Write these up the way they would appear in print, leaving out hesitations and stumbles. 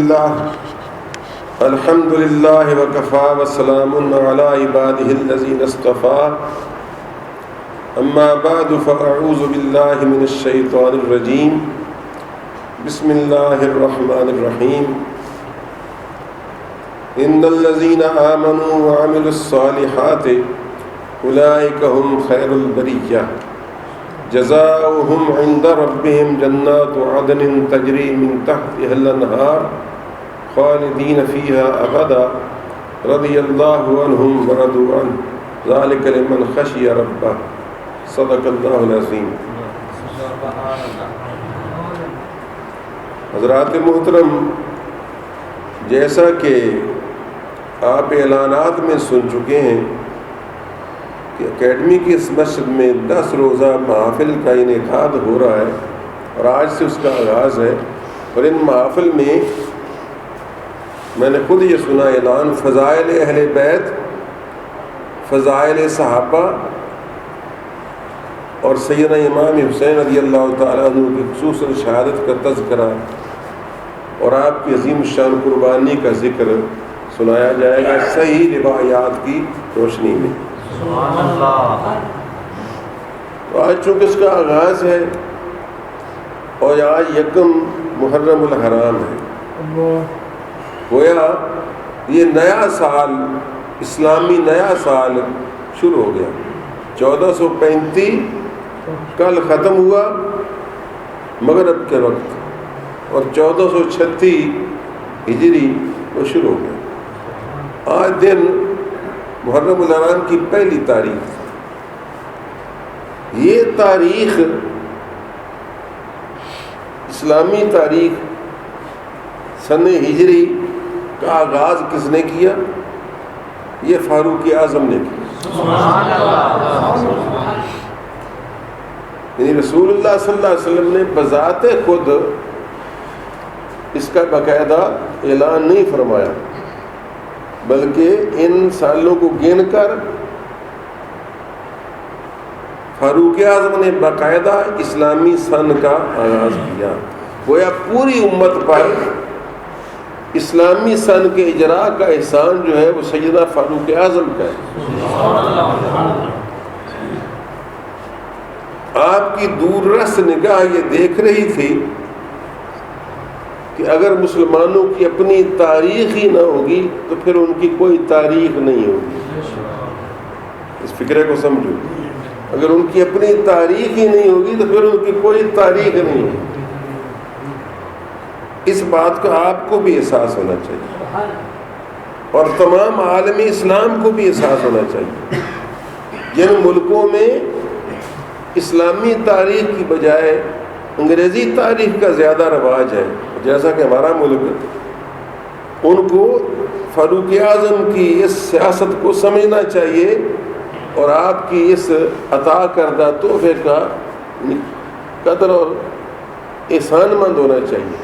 لله الحمد لله وكفى وسلام على عباده الذين اصطفى أما بعد فأعوذ بالله من الشيطان الرجيم بسم الله الرحمن الرحيم إن الذين آمنوا وعملوا الصالحات أولئك هم خير البرية جزاؤهم عند ربهم جنات عدن تجري من تحتها الأنهار خالدين فيها أبدا رضي الله عنهم ورضوا عنه ذلك لمن خشي ربه صدق اللہ العظیم۔ حضرات محترم، جیسا کہ آپ اعلانات میں سن چکے ہیں کہ اکیڈمی کی اس مسجد میں 10 روزہ محافل کا انعقاد ہو رہا ہے اور آج سے اس کا آغاز ہے، اور ان محافل میں نے خود یہ سنا اعلان فضائل اہل بیت، فضائل صحابہ اور سیدنا امام حسین رضی اللہ تعالیٰ عنہ کی خصوصاً شہادت کا تذکرہ اور آپ کی عظیم شان قربانی کا ذکر سنایا جائے گا صحیح روایات کی روشنی میں۔ سبحان اللہ۔ تو آج چونکہ اس کا آغاز ہے اور آج یکم محرم الحرام ہے، گویا یہ نیا سال، اسلامی نیا سال شروع ہو گیا۔ 1435 کل ختم ہوا مغرب کے وقت، اور 1436 ہجری وہ شروع ہو گیا۔ آج دن محرم الحرام کی پہلی تاریخ، یہ تاریخ اسلامی تاریخ سن ہجری کا آغاز کس نے کیا؟ یہ فاروق اعظم نے کیا۔ سبحان اللہ۔ یعنی رسول اللہ صلی اللہ علیہ وسلم نے بذات خود اس کا باقاعدہ اعلان نہیں فرمایا، بلکہ ان سالوں کو گن کر فاروق اعظم نے باقاعدہ اسلامی سن کا آغاز کیا۔ گویا پوری امت پر اسلامی سن کے اجراء کا احسان جو ہے وہ سیدنا فاروق اعظم کا ہے۔ آپ کی دور رس نگاہ یہ دیکھ رہی تھی کہ اگر مسلمانوں کی اپنی تاریخ ہی نہ ہوگی تو پھر ان کی کوئی تاریخ نہیں ہوگی۔ اس فکرے کو سمجھو، اگر ان کی اپنی تاریخ ہی نہیں ہوگی تو پھر ان کی کوئی تاریخ نہیں ہوگی۔ اس بات کا آپ کو بھی احساس ہونا چاہیے اور تمام عالمی اسلام کو بھی احساس ہونا چاہیے۔ جن ملکوں میں اسلامی تاریخ کی بجائے انگریزی تاریخ کا زیادہ رواج ہے، جیسا کہ ہمارا ملک، ان کو فاروق اعظم کی اس سیاست کو سمجھنا چاہیے اور آپ کی اس عطا کردہ تحفے کا قدر اور احسان مند ہونا چاہیے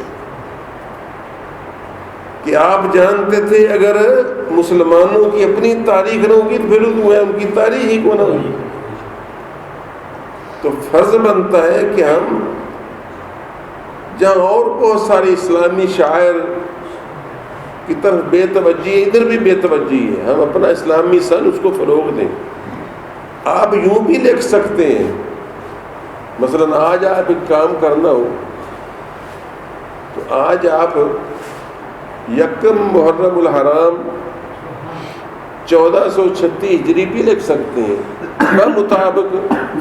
کہ آپ جانتے تھے اگر مسلمانوں کی اپنی تاریخ نہ ہوگی تو پھر ان کی تاریخ ہی کو نہ ہوگی۔ تو فرض بنتا ہے کہ ہم جہاں اور بہت ساری اسلامی شاعر کی طرف بے توجہی ہے، ادھر بھی بے توجہی ہے، ہم اپنا اسلامی سن اس کو فروغ دیں۔ آپ یوں بھی لکھ سکتے ہیں، مثلا آج آپ ایک کام کرنا ہو تو آج آپ یکم محرم الحرام 1436 ہجری بھی لکھ سکتے ہیں مطابق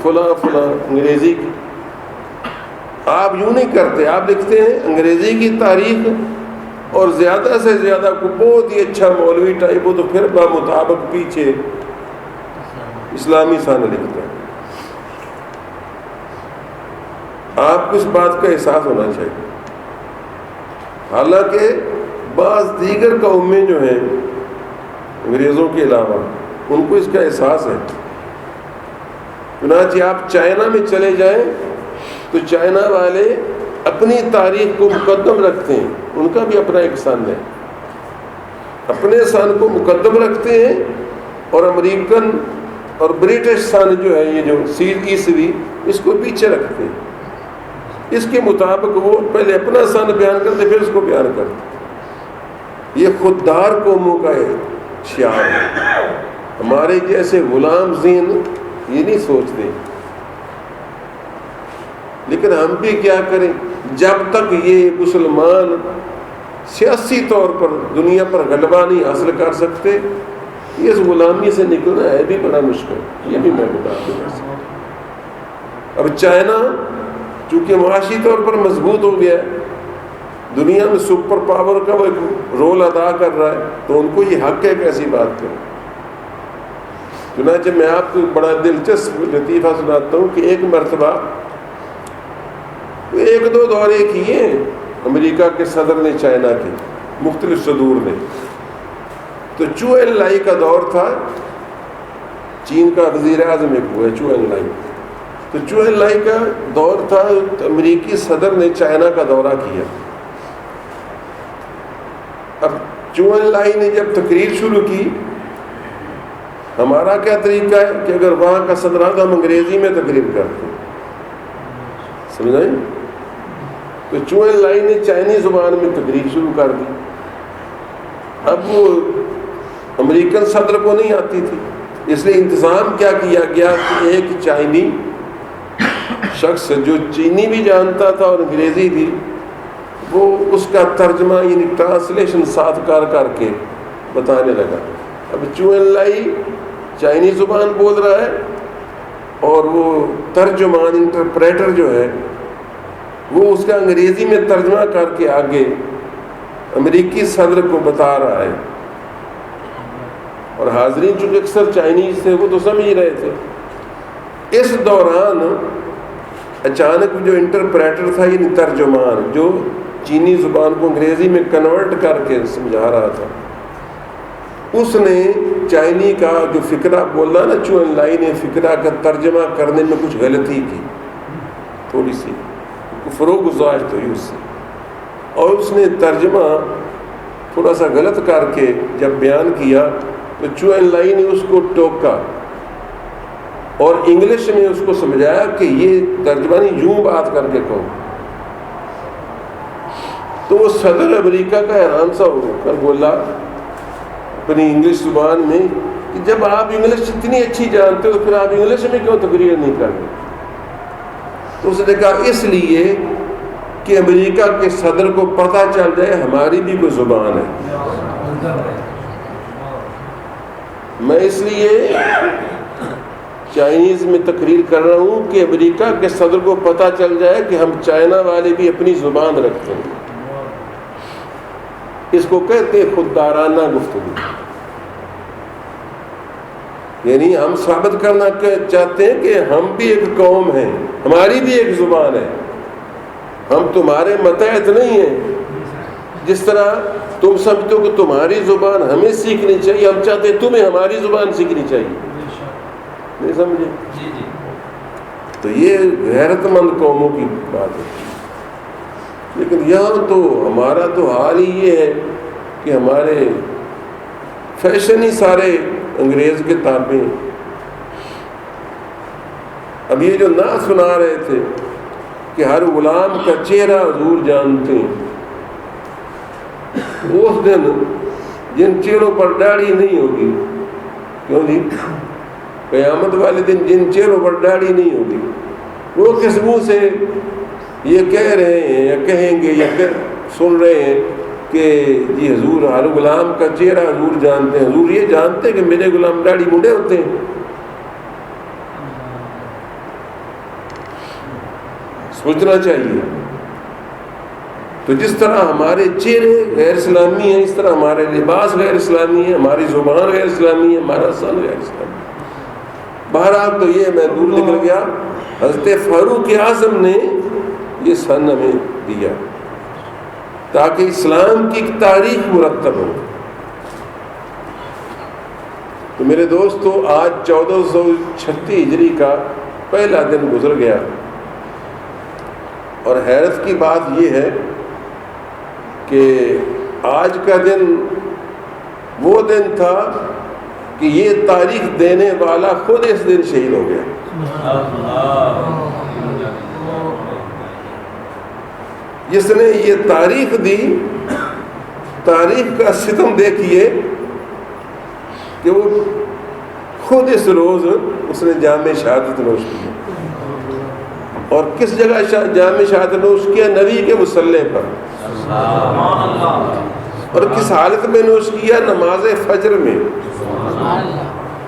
فلاں فلاں انگریزی کی۔ آپ یوں نہیں کرتے، آپ لکھتے ہیں انگریزی کی تاریخ اور زیادہ سے زیادہ کو بہت ہی اچھا مولوی ٹائپ ہو تو پھر مطابق پیچھے اسلامی سن لکھتے ہیں۔ آپ کو اس بات کا احساس ہونا چاہیے۔ حالانکہ بعض دیگر قومیں جو ہیں انگریزوں کے علاوہ ان کو اس کا احساس ہے۔ چنانچہ آپ چائنا میں چلے جائیں تو چائنا والے اپنی تاریخ کو مقدم رکھتے ہیں، ان کا بھی اپنا ایک سن ہے، اپنے سن کو مقدم رکھتے ہیں، اور امریکن اور برٹش سن جو ہے یہ جو عیسوی اس کو پیچھے رکھتے ہیں۔ اس کے مطابق وہ پہلے اپنا سن بیان کرتے پھر اس کو بیان کرتے۔ یہ خوددار قوموں کا شعار ہے. ہمارے جیسے غلام ذہن یہ نہیں سوچتے. لیکن ہم بھی کیا کریں؟ جب تک یہ مسلمان سیاسی طور پر دنیا پر غلبہ نہیں حاصل کر سکتے، اس غلامی سے نکلنا ہے بھی بڑا مشکل. یہ بھی میں بتا دوں. اب چائنا چونکہ معاشی طور پر مضبوط ہو گیا ہے، دنیا میں سپر پاور کا وہ ایک رول ادا کر رہا ہے، تو ان کو یہ حق ہے کہ ایسی بات کریں. چنانچہ میں آپ کو بڑا دلچسپ لطیفہ سناتا ہوں کہ ایک مرتبہ 1-2 دورے کیے امریکہ کے صدر نے چائنا کے، مختلف صدور نے. تو چو این لائی کا دور تھا، چین کا وزیر اعظم ایک ہوا ہے چو این لائی. تو چو این لائی کا دور تھا، امریکی صدر نے چائنا کا دورہ کیا. اب چو این لائی نے جب تقریر شروع کی، ہمارا کیا طریقہ ہے کہ اگر وہاں کا صدر آتا ہم انگریزی میں تقریر کرتے ہیں، سمجھائیں. تو چو این لائی نے چائنی زبان میں تقریر شروع کر دی. اب وہ امریکن صدر کو نہیں آتی تھی، اس لیے انتظام کیا کیا گیا کہ ایک چائنی شخص جو چینی بھی جانتا تھا اور انگریزی بھی، وہ اس کا ترجمہ یعنی ٹرانسلیشن ساتھ کر کے بتانے لگا. اب چو این لائی چائنی زبان بول رہا ہے اور وہ ترجمان انٹرپریٹر جو ہے وہ اس کا انگریزی میں ترجمہ کر کے آگے امریکی صدر کو بتا رہا ہے. اور حاضرین چونکہ اکثر چائنیز تھے وہ تو سمجھ رہے تھے. اس دوران اچانک جو انٹرپریٹر تھا یعنی ترجمان جو چینی زبان کو انگریزی میں کنورٹ کر کے سمجھا رہا تھا، اس نے چائنی کا جو فقرہ بولا نا، چو این لائی نے فقرہ کا ترجمہ کرنے میں کچھ غلطی کی، تھوڑی سی فروغ گزاشت ہوئی اس سے، اور اس نے ترجمہ تھوڑا سا غلط کر کے جب بیان کیا تو چو این لائی نے اس کو ٹوکا اور انگلش میں اس کو سمجھایا کہ یہ ترجمہ نہیں، یوں بات کر کے کہو. تو وہ صدر امریکہ کا حیران سا ہو کر بولا اپنی انگلش زبان میں کہ جب آپ انگلش اتنی اچھی جانتے ہو تو پھر آپ انگلش میں کیوں تقریر نہیں کرتے؟ تو اس نے کہا اس لیے کہ امریکہ کے صدر کو پتہ چل جائے ہماری بھی کوئی زبان ہے. میں اس لیے چائنیز میں تقریر کر رہا ہوں کہ امریکہ کے صدر کو پتہ چل جائے کہ ہم چائنا والے بھی اپنی زبان رکھتے ہیں. اس کو کہتے ہیں خوددارانہ گفتگو. یعنی ہم ثابت کرنا چاہتے ہیں کہ ہم بھی ایک قوم ہیں، ہماری بھی ایک زبان ہے، ہم تمہارے متحد نہیں ہیں. جس طرح تم سمجھتے ہو کہ تمہاری زبان ہمیں سیکھنی چاہیے، ہم چاہتے ہیں تمہیں ہماری زبان سیکھنی چاہیے. نہیں سمجھے؟ تو یہ غیرت مند قوموں کی بات ہے. لیکن یہاں تو ہمارا تو حال ہی یہ ہے کہ ہمارے فیشن ہی سارے انگریز کے تابع ہیں. اب یہ جو نعت سنا رہے تھے کہ ہر غلام کا چہرہ حضور جانتے ہیں، اس دن جن چہروں پر داڑھی نہیں ہوگی، کیوں جی؟ قیامت والے دن جن چہروں پر داڑھی نہیں ہوگی، وہ کس منہ سے یہ کہہ رہے ہیں یا کہیں گے یا سن رہے ہیں کہ جی حضور ہر غلام کا چہرہ حضور جانتے ہیں. حضور یہ جانتے ہیں کہ میرے غلام داڑھی منڈے ہوتے ہیں. سوچنا چاہیے. تو جس طرح ہمارے چہرے غیر اسلامی ہیں، اس طرح ہمارے لباس غیر اسلامی ہیں، ہماری زبان غیر اسلامی ہے، ہمارا سن غیر اسلامی ہے. بہرحال تو یہ میں دور نکل گیا. حضرت فاروق اعظم نے یہ سن ہمیں دیا تاکہ اسلام کی ایک تاریخ مرتب ہو. تو میرے دوستو آج 1436 ہجری کا پہلا دن گزر گیا، اور حیرت کی بات یہ ہے کہ آج کا دن وہ دن تھا کہ یہ تاریخ دینے والا خود اس دن شہید ہو گیا. جس نے یہ تاریخ دی تاریخ کا ستم دیکھیے کہ وہ خود اس روز اس نے جام شہادت نوش کیا، اور کس جگہ جام شہادت نوش کیا؟ نبی کے مصلی پر، اور کس حالت میں نوش کیا؟ نماز فجر میں،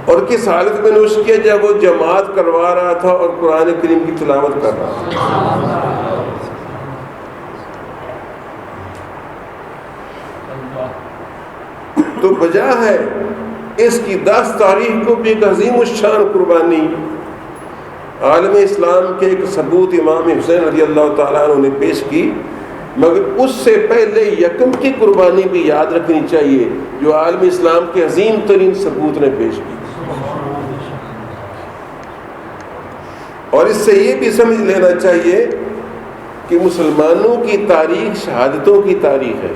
اور کس حالت میں نوش کیا؟ جب وہ جماعت کروا رہا تھا اور قرآن کریم کی تلاوت کر رہا تھا۔ تو وجہ ہے اس کی 10 تاریخ کو بھی ایک عظیم الشان قربانی عالم اسلام کے ایک ثبوت امام حسین رضی اللہ تعالیٰ عنہ نے پیش کی، مگر اس سے پہلے یکم کی قربانی بھی یاد رکھنی چاہیے جو عالم اسلام کے عظیم ترین ثبوت نے پیش کی، اور اس سے یہ بھی سمجھ لینا چاہیے کہ مسلمانوں کی تاریخ شہادتوں کی تاریخ ہے،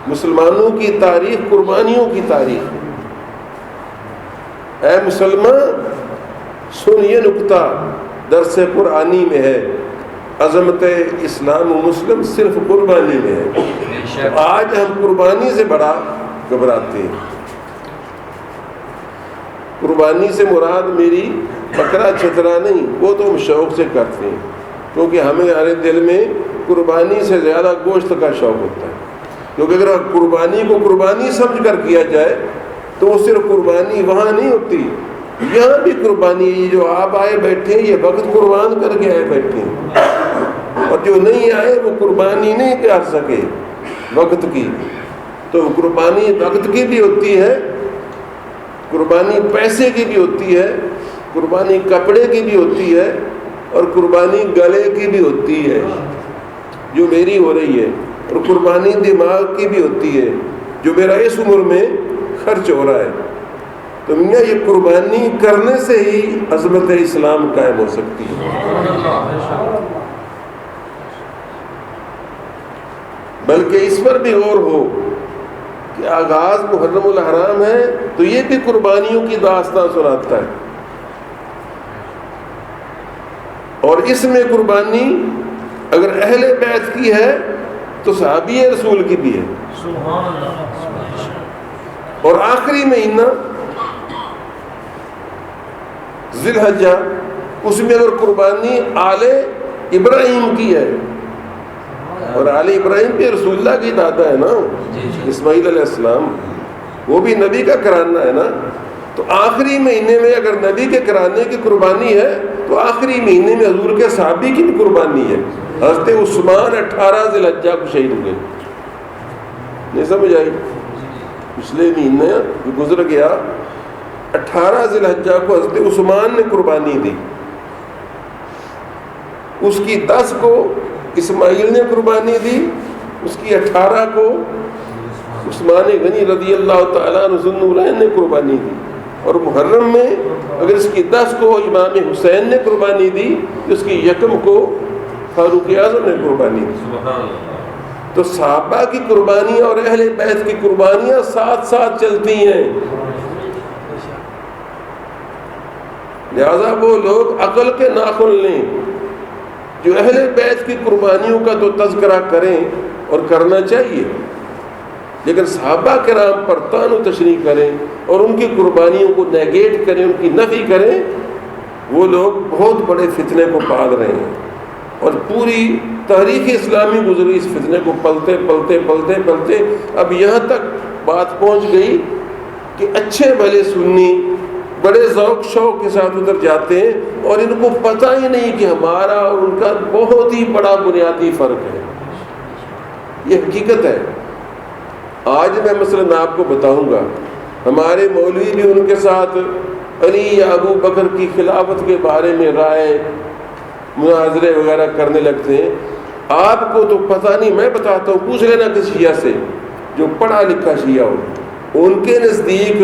مسلمانوں کی تاریخ قربانیوں کی تاریخ ہے۔ اے مسلمان سن، یہ نکتہ درس قرآنی میں ہے، عظمت اسلام و مسلم صرف قربانی میں ہے۔ آج ہم قربانی سے بڑا گھبراتے ہیں۔ قربانی سے مراد میری بکرا چھترا نہیں، وہ تو ہم شوق سے کرتے ہیں، کیونکہ ہمارے دل میں قربانی سے زیادہ گوشت کا شوق ہوتا ہے، کیونکہ اگر قربانی کو قربانی سمجھ کر کیا جائے تو وہ صرف قربانی وہاں نہیں ہوتی، یہاں بھی قربانی ہے۔ جو آپ آئے بیٹھے ہیں یہ وقت قربان کر کے آئے بیٹھے ہیں، اور جو نہیں آئے وہ قربانی نہیں کر سکے وقت کی۔ تو قربانی وقت کی بھی ہوتی ہے، قربانی پیسے کی بھی ہوتی ہے، قربانی کپڑے کی بھی ہوتی ہے، اور قربانی گلے کی بھی ہوتی ہے جو میری ہو رہی ہے، اور قربانی دماغ کی بھی ہوتی ہے جو میرا اس عمر میں خرچ ہو رہا ہے۔ تو میاں یہ قربانی کرنے سے ہی عظمت اسلام قائم ہو سکتی ہے۔ بلکہ اس پر بھی غور ہو کہ آغاز محرم الحرام ہے تو یہ بھی قربانیوں کی داستان سناتا ہے، اور اس میں قربانی اگر اہل بیت کی ہے تو صحابی رسول کی بھی ہے۔ اور آخری مہینہ ذی الحجہ، اس میں اگر قربانی آل ابراہیم کی ہے، اور آل ابراہیم بھی رسول اللہ کی دادا ہے نا، اسماعیل علیہ السلام، وہ بھی نبی کا کرانہ ہے نا، تو آخری مہینے میں اگر نبی کے کرانے کی قربانی ہے تو آخری مہینے میں حضور کے صحابی کی بھی قربانی ہے۔ حضرت عثمان 18 ذی الحجہ کو شہید ہوئے، نہیں سمجھ آئی؟ پچھلے مہینے جو گزر گیا 18 ذی الحجہ کو حضرت عثمان نے قربانی دی، اس کی 10 کو اسماعیل نے قربانی دی، اس کی 18 کو عثمان غنی رضی اللہ تعالیٰ عنہ ذو النورین نے قربانی دی، اور محرم میں اگر اس کی 10 کو امام حسین نے قربانی دی تو اس کی یکم کو فاروق اعظم نے قربانی دی۔ تو صحابہ کی قربانیاں اور اہل بیت کی قربانیاں ساتھ ساتھ چلتی ہیں، لہذا وہ لوگ عقل کے ناخن لیں جو اہل بیت کی قربانیوں کا تو تذکرہ کریں، اور کرنا چاہیے، لیکن صحابہ کرام پر طعن و تشریح کریں اور ان کی قربانیوں کو نیگیٹ کریں، ان کی نفی کریں، وہ لوگ بہت بڑے فتنے کو پال رہے ہیں، اور پوری تاریخ اسلامی گزری اس فتنے کو پلتے پلتے پلتے پلتے اب یہاں تک بات پہنچ گئی کہ اچھے بھلے سنی بڑے ذوق شوق کے ساتھ ادھر جاتے ہیں، اور ان کو پتہ ہی نہیں کہ ہمارا اور ان کا بہت ہی بڑا بنیادی فرق ہے۔ یہ حقیقت ہے۔ آج میں مثلاً آپ کو بتاؤں گا، ہمارے مولوی بھی ان کے ساتھ علی یا ابو بکر کی خلافت کے بارے میں رائے مناظرے وغیرہ کرنے لگتے ہیں۔ آپ کو تو پتہ نہیں، میں بتاتا ہوں، پوچھ لینا کسی شیعہ سے جو پڑھا لکھا شیعہ ہو، ان کے نزدیک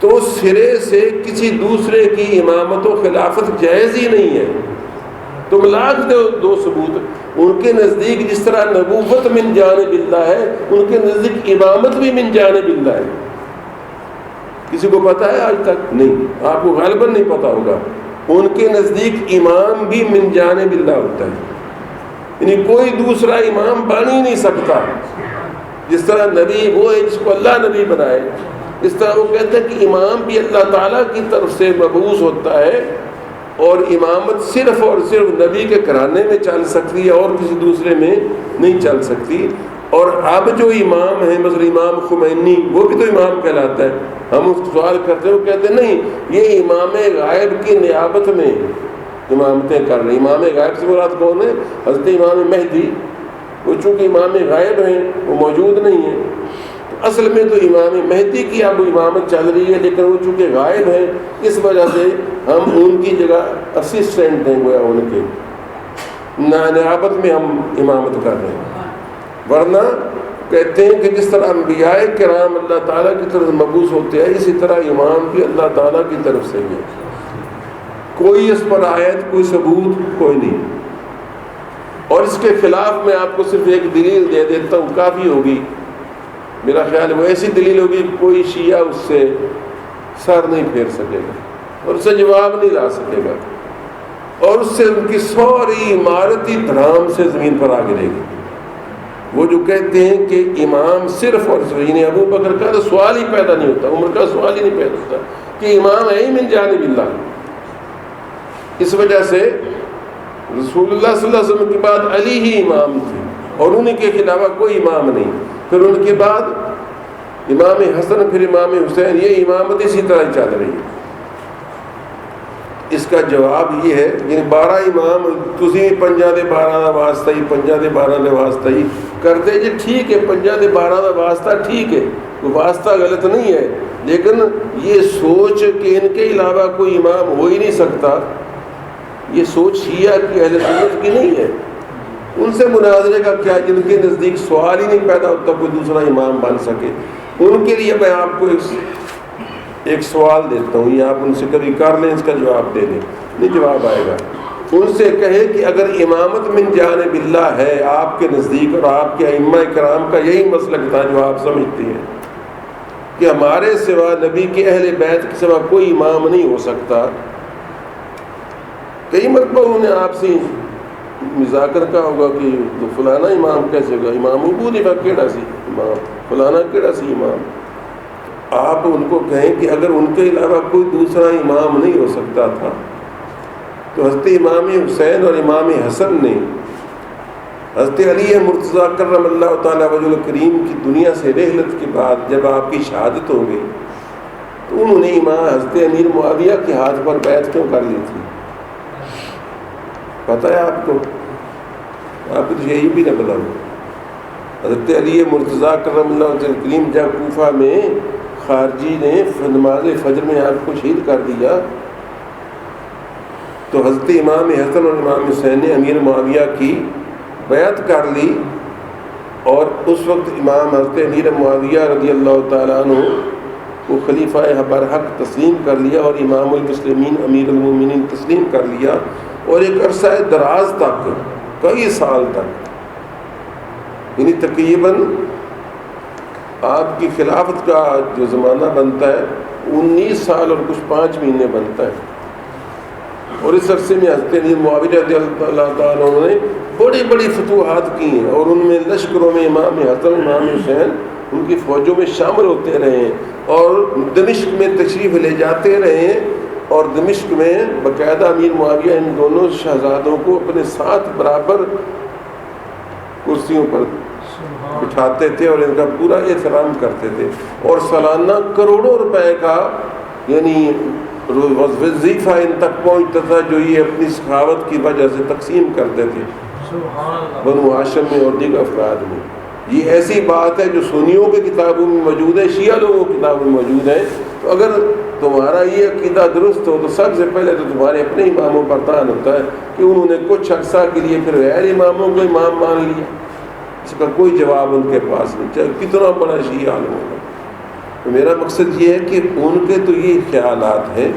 تو سرے سے کسی دوسرے کی امامت و خلافت جائز ہی نہیں ہے۔ تم لاکھ دو ثبوت، ان کے نزدیک جس طرح نبوت من جانب اللہ ہے، ان کے نزدیک امامت بھی من جانب اللہ ہے۔ کسی کو پتہ ہے آج تک؟ نہیں، آپ کو غالباً نہیں پتہ ہوگا۔ ان کے نزدیک امام بھی من جانب اللہ ہوتا ہے، یعنی کوئی دوسرا امام بن ہی نہیں سکتا. جس طرح نبی وہ ہے جس کو اللہ نبی بنائے، اس طرح وہ کہتے ہیں کہ امام بھی اللہ تعالیٰ کی طرف سے مبعوث ہوتا ہے، اور امامت صرف اور صرف نبی کے گھرانے میں چل سکتی ہے اور کسی دوسرے میں نہیں چل سکتی. اور اب جو امام ہیں مثلا امام خمینی، وہ بھی تو امام کہلاتا ہے. ہم اس کو سوال کرتے ہیں، وہ کہتے ہیں نہیں، یہ امام غائب کی نیابت میں امامتیں کر رہے ہیں. امام غائب سے مراد کون ہے؟ حضرت امام مہدی. وہ چونکہ امام غائب ہیں، وہ موجود نہیں ہیں، اصل میں تو امام مہدی کی اب امامت چل رہی ہے، لیکن وہ چونکہ غائب ہیں اس وجہ سے ہم ان کی جگہ اسسٹنٹ ہیں، گویا ان کے نیابت میں ہم امامت کر رہے ہیں. ورنہ کہتے ہیں کہ جس طرح انبیاء کرام اللہ تعالیٰ کی طرف مبعوث ہوتے ہیں، اسی طرح امام بھی اللہ تعالیٰ کی طرف سے ہے. کوئی اس پر آیت، کوئی ثبوت کوئی نہیں. اور اس کے خلاف میں آپ کو صرف ایک دلیل دے دیتا ہوں، کافی ہوگی. میرا خیال ہے وہ ایسی دلیل ہوگی کہ کوئی شیعہ اس سے سر نہیں پھیر سکے گا اور اس سے جواب نہیں لا سکے گا، اور اس سے ان کی ساری عمارتی دھڑام سے زمین پر آ گرے گی. وہ جو کہتے ہیں کہ امام صرف اور صرف، یعنی ابو بکر کا تو سوال ہی پیدا نہیں ہوتا، عمر کا سوال ہی نہیں پیدا ہوتا کہ امام ہے ہی من جانب اللہ. اس وجہ سے رسول اللہ صلی اللہ علیہ وسلم کے بعد علی ہی امام تھے اور انہیں کے علاوہ کوئی امام نہیں. پھر ان کے بعد امام حسن، پھر امام حسین، یہ امامت اسی طرح چل رہی ہے. اس کا جواب یہ ہے یعنی 12 امام تسی پنجاں دے 12 دا واسطہ ہی، پنجاں دے 12 دے واسطہ ہی کرتے جی ٹھیک ہے، پنجاں دے 12 دا واسطہ ٹھیک ہے، وہ واسطہ غلط نہیں ہے، لیکن یہ سوچ کہ ان کے علاوہ کوئی امام ہو ہی نہیں سکتا، یہ سوچ شیعہ کی اہل سنت کی نہیں ہے. ان سے مناظرے کا کیا جن کے نزدیک سوال ہی نہیں پیدا ہوتا کوئی دوسرا امام بن سکے. ان کے لیے میں آپ کو ایک سوال دیتا ہوں، یہ آپ ان سے کبھی کر لیں، اس کا جواب دے دیں، نہیں جواب آئے گا. ان سے کہے کہ اگر امامت من جانب اللہ ہے آپ کے نزدیک، اور آپ کے ائمہ کرام کا یہی مسلک تھا جو آپ سمجھتے ہیں کہ ہمارے سوا نبی کے اہل بیت کے سوا کوئی امام نہیں ہو سکتا. کئی مرتبہ انہوں نے آپ سے مذاکر کا ہوگا کہ تو فلانا امام کیسے ہوگا، امام ابو دیبا کیڑا سی امام، فلانا کیڑا سی امام. آپ ان کو کہیں کہ اگر ان کے علاوہ کوئی دوسرا امام نہیں ہو سکتا تھا تو حضرت امام حسین اور امام حسن نے حضرت علی مرتضیٰ کرم اللہ تعالیٰ وجہ الکریم کی دنیا سے رحلت کے بعد جب آپ کی شہادت ہو گئی تو انہوں نے امام حضرت امیر معاویہ کے ہاتھ پر بیعت کیوں کر لی تھی؟ پتہ ہے آپ کو؟ آپ کو تو یہی بھی نہ پتا ہو. حضرت علی مرتضیٰ کرم اللہ وجہ الکریم جب کوفہ میں خارجی نے نماز فجر میں آپ کو شہید کر دیا تو حضرت امام حسن اور امام حسین نے امیر معاویہ کی بیعت کر لی، اور اس وقت امام حضرت امیر معاویہ رضی اللہ تعالیٰ عنہ کو خلیفہ برحق تسلیم کر لیا اور امام المسلمین امیر المومنین تسلیم کر لیا. اور ایک عرصہ دراز تک، کئی سال تک، یعنی تقریباً آپ کی خلافت کا جو زمانہ بنتا ہے 19 سال اور کچھ 5 مہینے بنتا ہے. اور اس عرصے میں حضرت امیر معاویہ رضی اللہ تعالیٰ عنہ نے بڑی بڑی فتوحات کی ہیں، اور ان میں لشکروں میں امام حسن امام حسین ان کی فوجوں میں شامل ہوتے رہے ہیں، اور دمشق میں تشریف لے جاتے رہے ہیں، اور دمشق میں باقاعدہ امیر معاویہ ان دونوں شہزادوں کو اپنے ساتھ برابر کرسیوں پر بٹھاتے تھے اور ان کا پورا احترام کرتے تھے، اور سالانہ کروڑوں روپے کا یعنی وظیفہ ان تک پہنچتا تھا جو یہ اپنی سخاوت کی وجہ سے تقسیم کرتے تھے بنو ہاشم میں اور دیگر افراد میں. یہ ایسی بات ہے جو سنیوں کی کتابوں میں موجود ہے، شیعہ لوگوں کی کتابوں میں موجود ہے. تو اگر تمہارا یہ عقیدہ درست ہو تو سب سے پہلے تو تمہارے اپنے اماموں پر تعین ہوتا ہے کہ انہوں نے کچھ عرصہ کے لیے پھر غیر اماموں کو امام مان لیا. اس کا کوئی جواب ان کے پاس نہیں، چاہے کتنا بڑا شیعہ عالم ہوگا. تو میرا مقصد یہ ہے کہ ان کے تو یہ خیالات ہیں،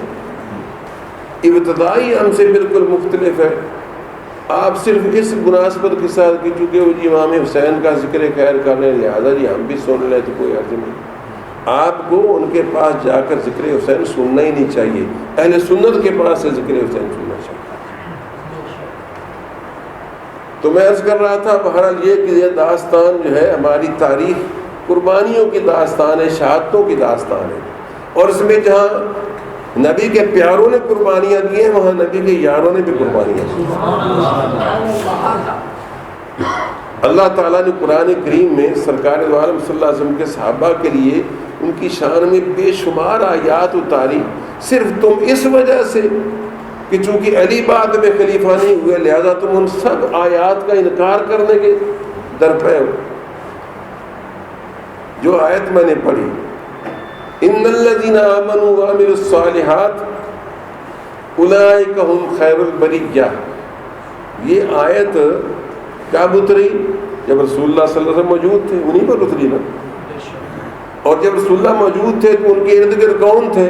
ابتدائی ہم سے بالکل مختلف ہے. آپ صرف اس مناسبت کے ساتھ کہ چونکہ وہ جی امام حسین کا ذکر خیر کر رہے ہیں لہٰذا جی ہم بھی سن لیں تو کوئی حرج نہیں. آپ کو ان کے پاس جا کر ذکر حسین سننا ہی نہیں چاہیے، اہل سنت کے پاس سے ذکر حسین سننا چاہیے. تو میں عرض کر رہا تھا بہرحال یہ کہ یہ داستان جو ہے ہماری تاریخ قربانیوں کی داستان ہے، شہادتوں کی داستان ہے، اور اس میں جہاں نبی کے پیاروں نے قربانیاں دی ہیں وہاں نبی کے یاروں نے بھی قربانیاں دی۔ اللہ تعالیٰ نے قرآن کریم میں سرکار دو عالم صلی اللہ علیہ وسلم کے صحابہ کے لیے ان کی شان میں بے شمار آیات اتاری، صرف تم اس وجہ سے کہ چونکہ علی بعد میں خلیفہ نہیں ہوئے لہذا تم ان سب آیات کا انکار کرنے کے درپے ہو۔ جو آیت میں نے پڑھی ان الذین آمنوا وعملوا الصالحات اولئک هم خیر البریہ، یہ آیت کب اتری؟ جب رسول اللہ صلی اللہ علیہ وسلم موجود تھے، انہیں پر اتری نا۔ اور جب رسول اللہ موجود تھے تو ان کے ارد گرد کون تھے؟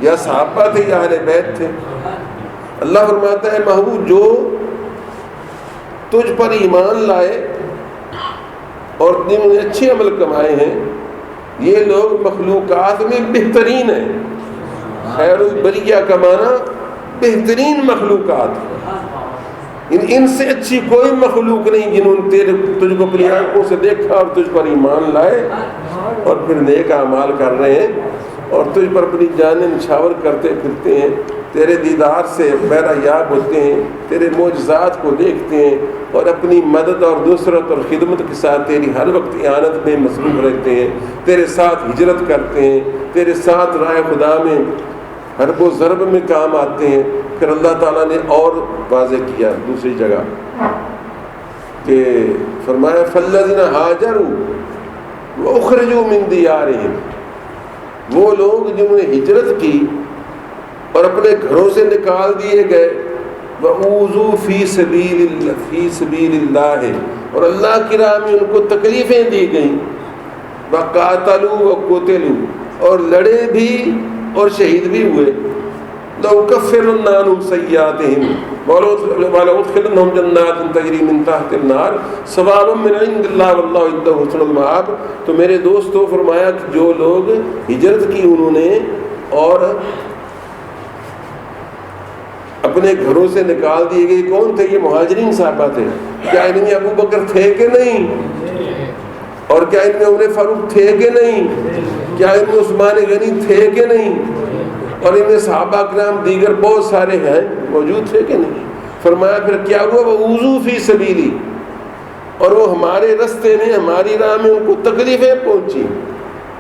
یا صحابہ تھے یا اہل بیت تھے۔ اللہ فرماتا ہے محبوب جو تجھ پر ایمان لائے اور جنہوں نے اچھے عمل کمائے ہیں یہ لوگ مخلوقات میں بہترین ہیں۔ خیر البریہ کا معنی بہترین مخلوقات، ان سے اچھی کوئی مخلوق نہیں جنہوں نے تجھ کو اپنی آنکھوں سے دیکھا اور تجھ پر ایمان لائے اور پھر نیک اعمال کر رہے ہیں اور تجھ پر اپنی جانیں نچھاور کرتے پھرتے ہیں، تیرے دیدار سے بہرہ یاب ہوتے ہیں، تیرے معجزات کو دیکھتے ہیں اور اپنی مدد اور نصرت اور خدمت کے ساتھ تیری ہر وقت اعانت میں مصروف رہتے ہیں، تیرے ساتھ ہجرت کرتے ہیں، تیرے ساتھ راہ خدا میں حرب و ضرب میں کام آتے ہیں۔ پھر اللہ تعالیٰ نے اور واضح کیا دوسری جگہ کہ فرمایا فالذین ہاجروا واخرجوا من دیارہم، وہ لوگ جنہوں نے ہجرت کی اور اپنے گھروں سے نکال دیے گئے، وَأُوذُوا فِي سَبِيلِ اللَّهِ، اور اللہ کی راہ میں ان کو تکلیفیں دی گئیں، وَقَاتَلُوا وَقُتِلُوا، اور لڑے بھی اور شہید بھی ہوئے، لَأُكَفِّرُنَّ عَنْهُمْ سَيِّئَاتِهِمْ وَلَأُدْخِلَنَّهُمْ جَنَّاتٍ تَجْرِي مِنْ تَحْتِهَا النَّهَارُ ثَوَابًا مِنْ عِنْدِ اللَّهِ وَاللَّهُ عِنْدَهُ حُسْنُ الْمَآبِ۔ تو میرے دوستو فرمایا کہ جو لوگ ہجرت کی انہوں نے اور اپنے گھروں سے نکال دیے گئے، کون تھے؟ یہ مہاجرین صحابہ تھے۔ کیا ان میں ابو بکر تھے کہ نہیں؟ اور کیا ان میں عمر فاروق تھے کہ نہیں؟ کیا ان میں عثمان غنی تھے کہ نہیں؟ اور ان میں صحابہ کرام دیگر بہت سارے ہیں، موجود تھے کہ نہیں؟ فرمایا پھر کیا ہوا؟ وَأُوذُوا فِي سَبِيلِي، اور وہ ہمارے رستے میں ہماری راہ میں ان کو تکلیفیں پہنچی۔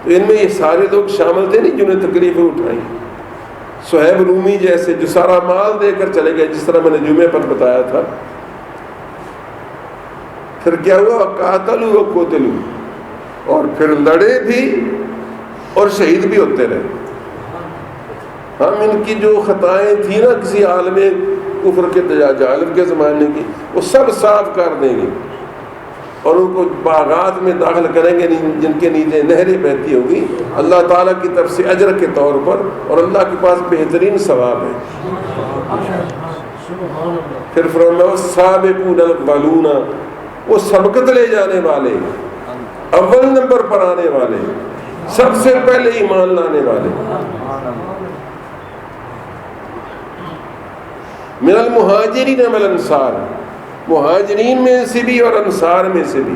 تو ان میں یہ سارے لوگ شامل تھے نہیں جنہیں تکلیفیں اٹھائیں؟ صہیب رومی جیسے جو سارا مال دے کر چلے گئے، جس طرح میں نے جمعے پر بتایا تھا۔ پھر کیا ہوا؟ قاتلوا وقتلوا، اور پھر لڑے بھی اور شہید بھی ہوتے رہے۔ ہم ان کی جو خطائیں تھیں نا کسی عالم کفر کے جاہل کے زمانے کی، وہ سب صاف کر دیں گے اور ان کو باغات میں داخل کریں گے جن کے نیچے نہریں بہتی ہوگی اللہ تعالیٰ کی طرف سے اجر کے طور پر، اور اللہ کے پاس بہترین ثواب ہے۔ پھر فرمایا والسابقون الاولون، وہ سبقت لے جانے والے، اول نمبر پر آنے والے، سب سے پہلے ایمان لانے والے، من المہاجرین والانصار، مہاجرین میں سے بھی اور انصار میں سے بھی،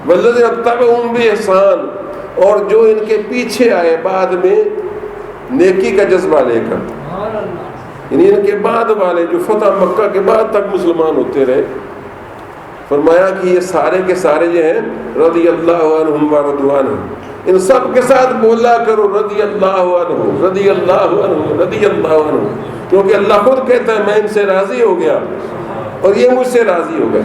والذین اتبعوہم بإحسان، اور جو ان کے پیچھے آئے بعد میں نیکی کا جذبہ لے کر، یعنی ان کے بعد والے جو فتح مکہ کے بعد تک مسلمان ہوتے رہے۔ فرمایا کہ یہ سارے کے سارے جو ہیں رضی اللہ عنہم ورضوا عنہ، ان سب کے ساتھ بولا کرو رضی اللہ عنہ رضی اللہ عنہ رضی اللہ عنہ، کیونکہ اللہ خود کہتا ہے میں ان سے راضی ہو گیا اور یہ مجھ سے راضی ہو گئے۔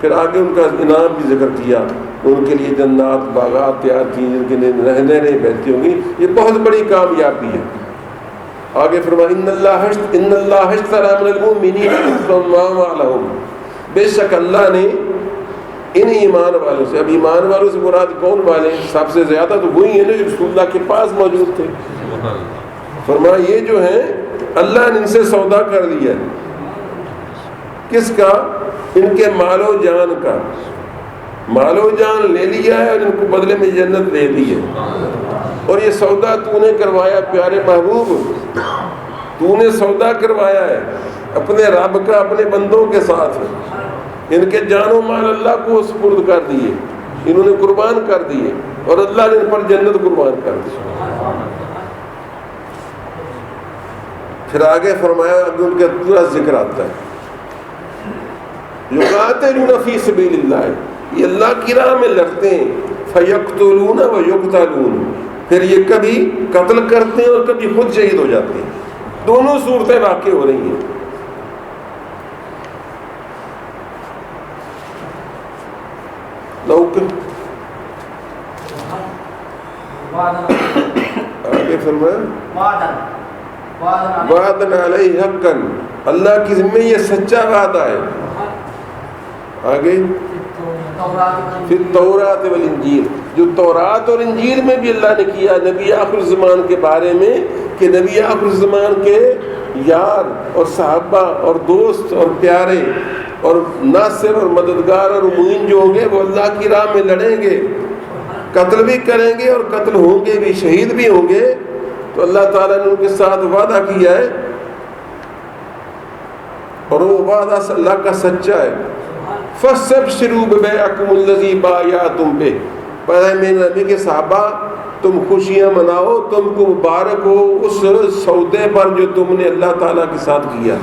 پھر آگے ان کا انعام بھی ذکر کیا، ان کے لیے جنات باغات تیار کی جن کے نہریں بہتی ہوں گی، یہ بہت بڑی کامیابی ہے۔ آگے فرمایا ان اللہ اشتری من المؤمنین انفسهم واموالهم، بے شک اللہ نے ان ایمان والوں سے، اب ایمان والوں سے مراد کون والے ہیں؟ سب سے زیادہ تو وہی ہیں جو رسول اللہ کے پاس موجود تھے۔ فرمایا یہ جو ہیں اللہ نے ان سے سودا کر لیا ہے، کس کا؟ ان کے مال و جان کا، مال و جان لے لیا ہے اور ان کو بدلے میں جنت دے دی ہے۔ اور یہ سودا تو نے کروایا پیارے محبوب، تو نے سودا کروایا ہے اپنے رب کا اپنے بندوں کے ساتھ، ان کے جان و مال اللہ کو سپرد کر دیے، انہوں نے قربان کر دیے اور اللہ نے ان پر جنت قربان کر دی۔ پھر آگے فرمایا، اب ان کا پورا ذکر آتا ہے، یقاتلون فی سبیل اللہ، یہ اللہ کی راہ میں لڑتے ہیں، فیقتلون و یقتلون، پھر یہ کبھی قتل کرتے ہیں اور کبھی خود شہید ہو جاتے ہیں، دونوں صورتیں واقع ہو رہی ہیں۔ آگے فرمایا وعدن علیہ حقا، اللہ کی ذمہ یہ سچا وعدہ ہے۔ آگے پھر تورات والانجیل، جو تورات اور انجیل میں بھی اللہ نے کیا نبی آخر الزمان کے بارے میں، کہ نبی آخر الزمان کے یار اور صحابہ اور دوست اور پیارے اور ناصر اور مددگار اور معین جو ہوں گے وہ اللہ کی راہ میں لڑیں گے، قتل بھی کریں گے اور قتل ہوں گے بھی، شہید بھی ہوں گے، تو اللہ تعالیٰ نے ان کے ساتھ وعدہ کیا ہے اور وہ وعدہ اللہ کا سچا ہے۔ فَاسْتَبْشِرُوا بِبَيْعِكُمُ الَّذِي بَایَعْتُم بِهِ، پہلے میرے نبی کے صحابہ تم خوشیاں مناؤ، تم کو مبارک ہو اس سودے پر جو تم نے اللہ تعالیٰ کے ساتھ کیا،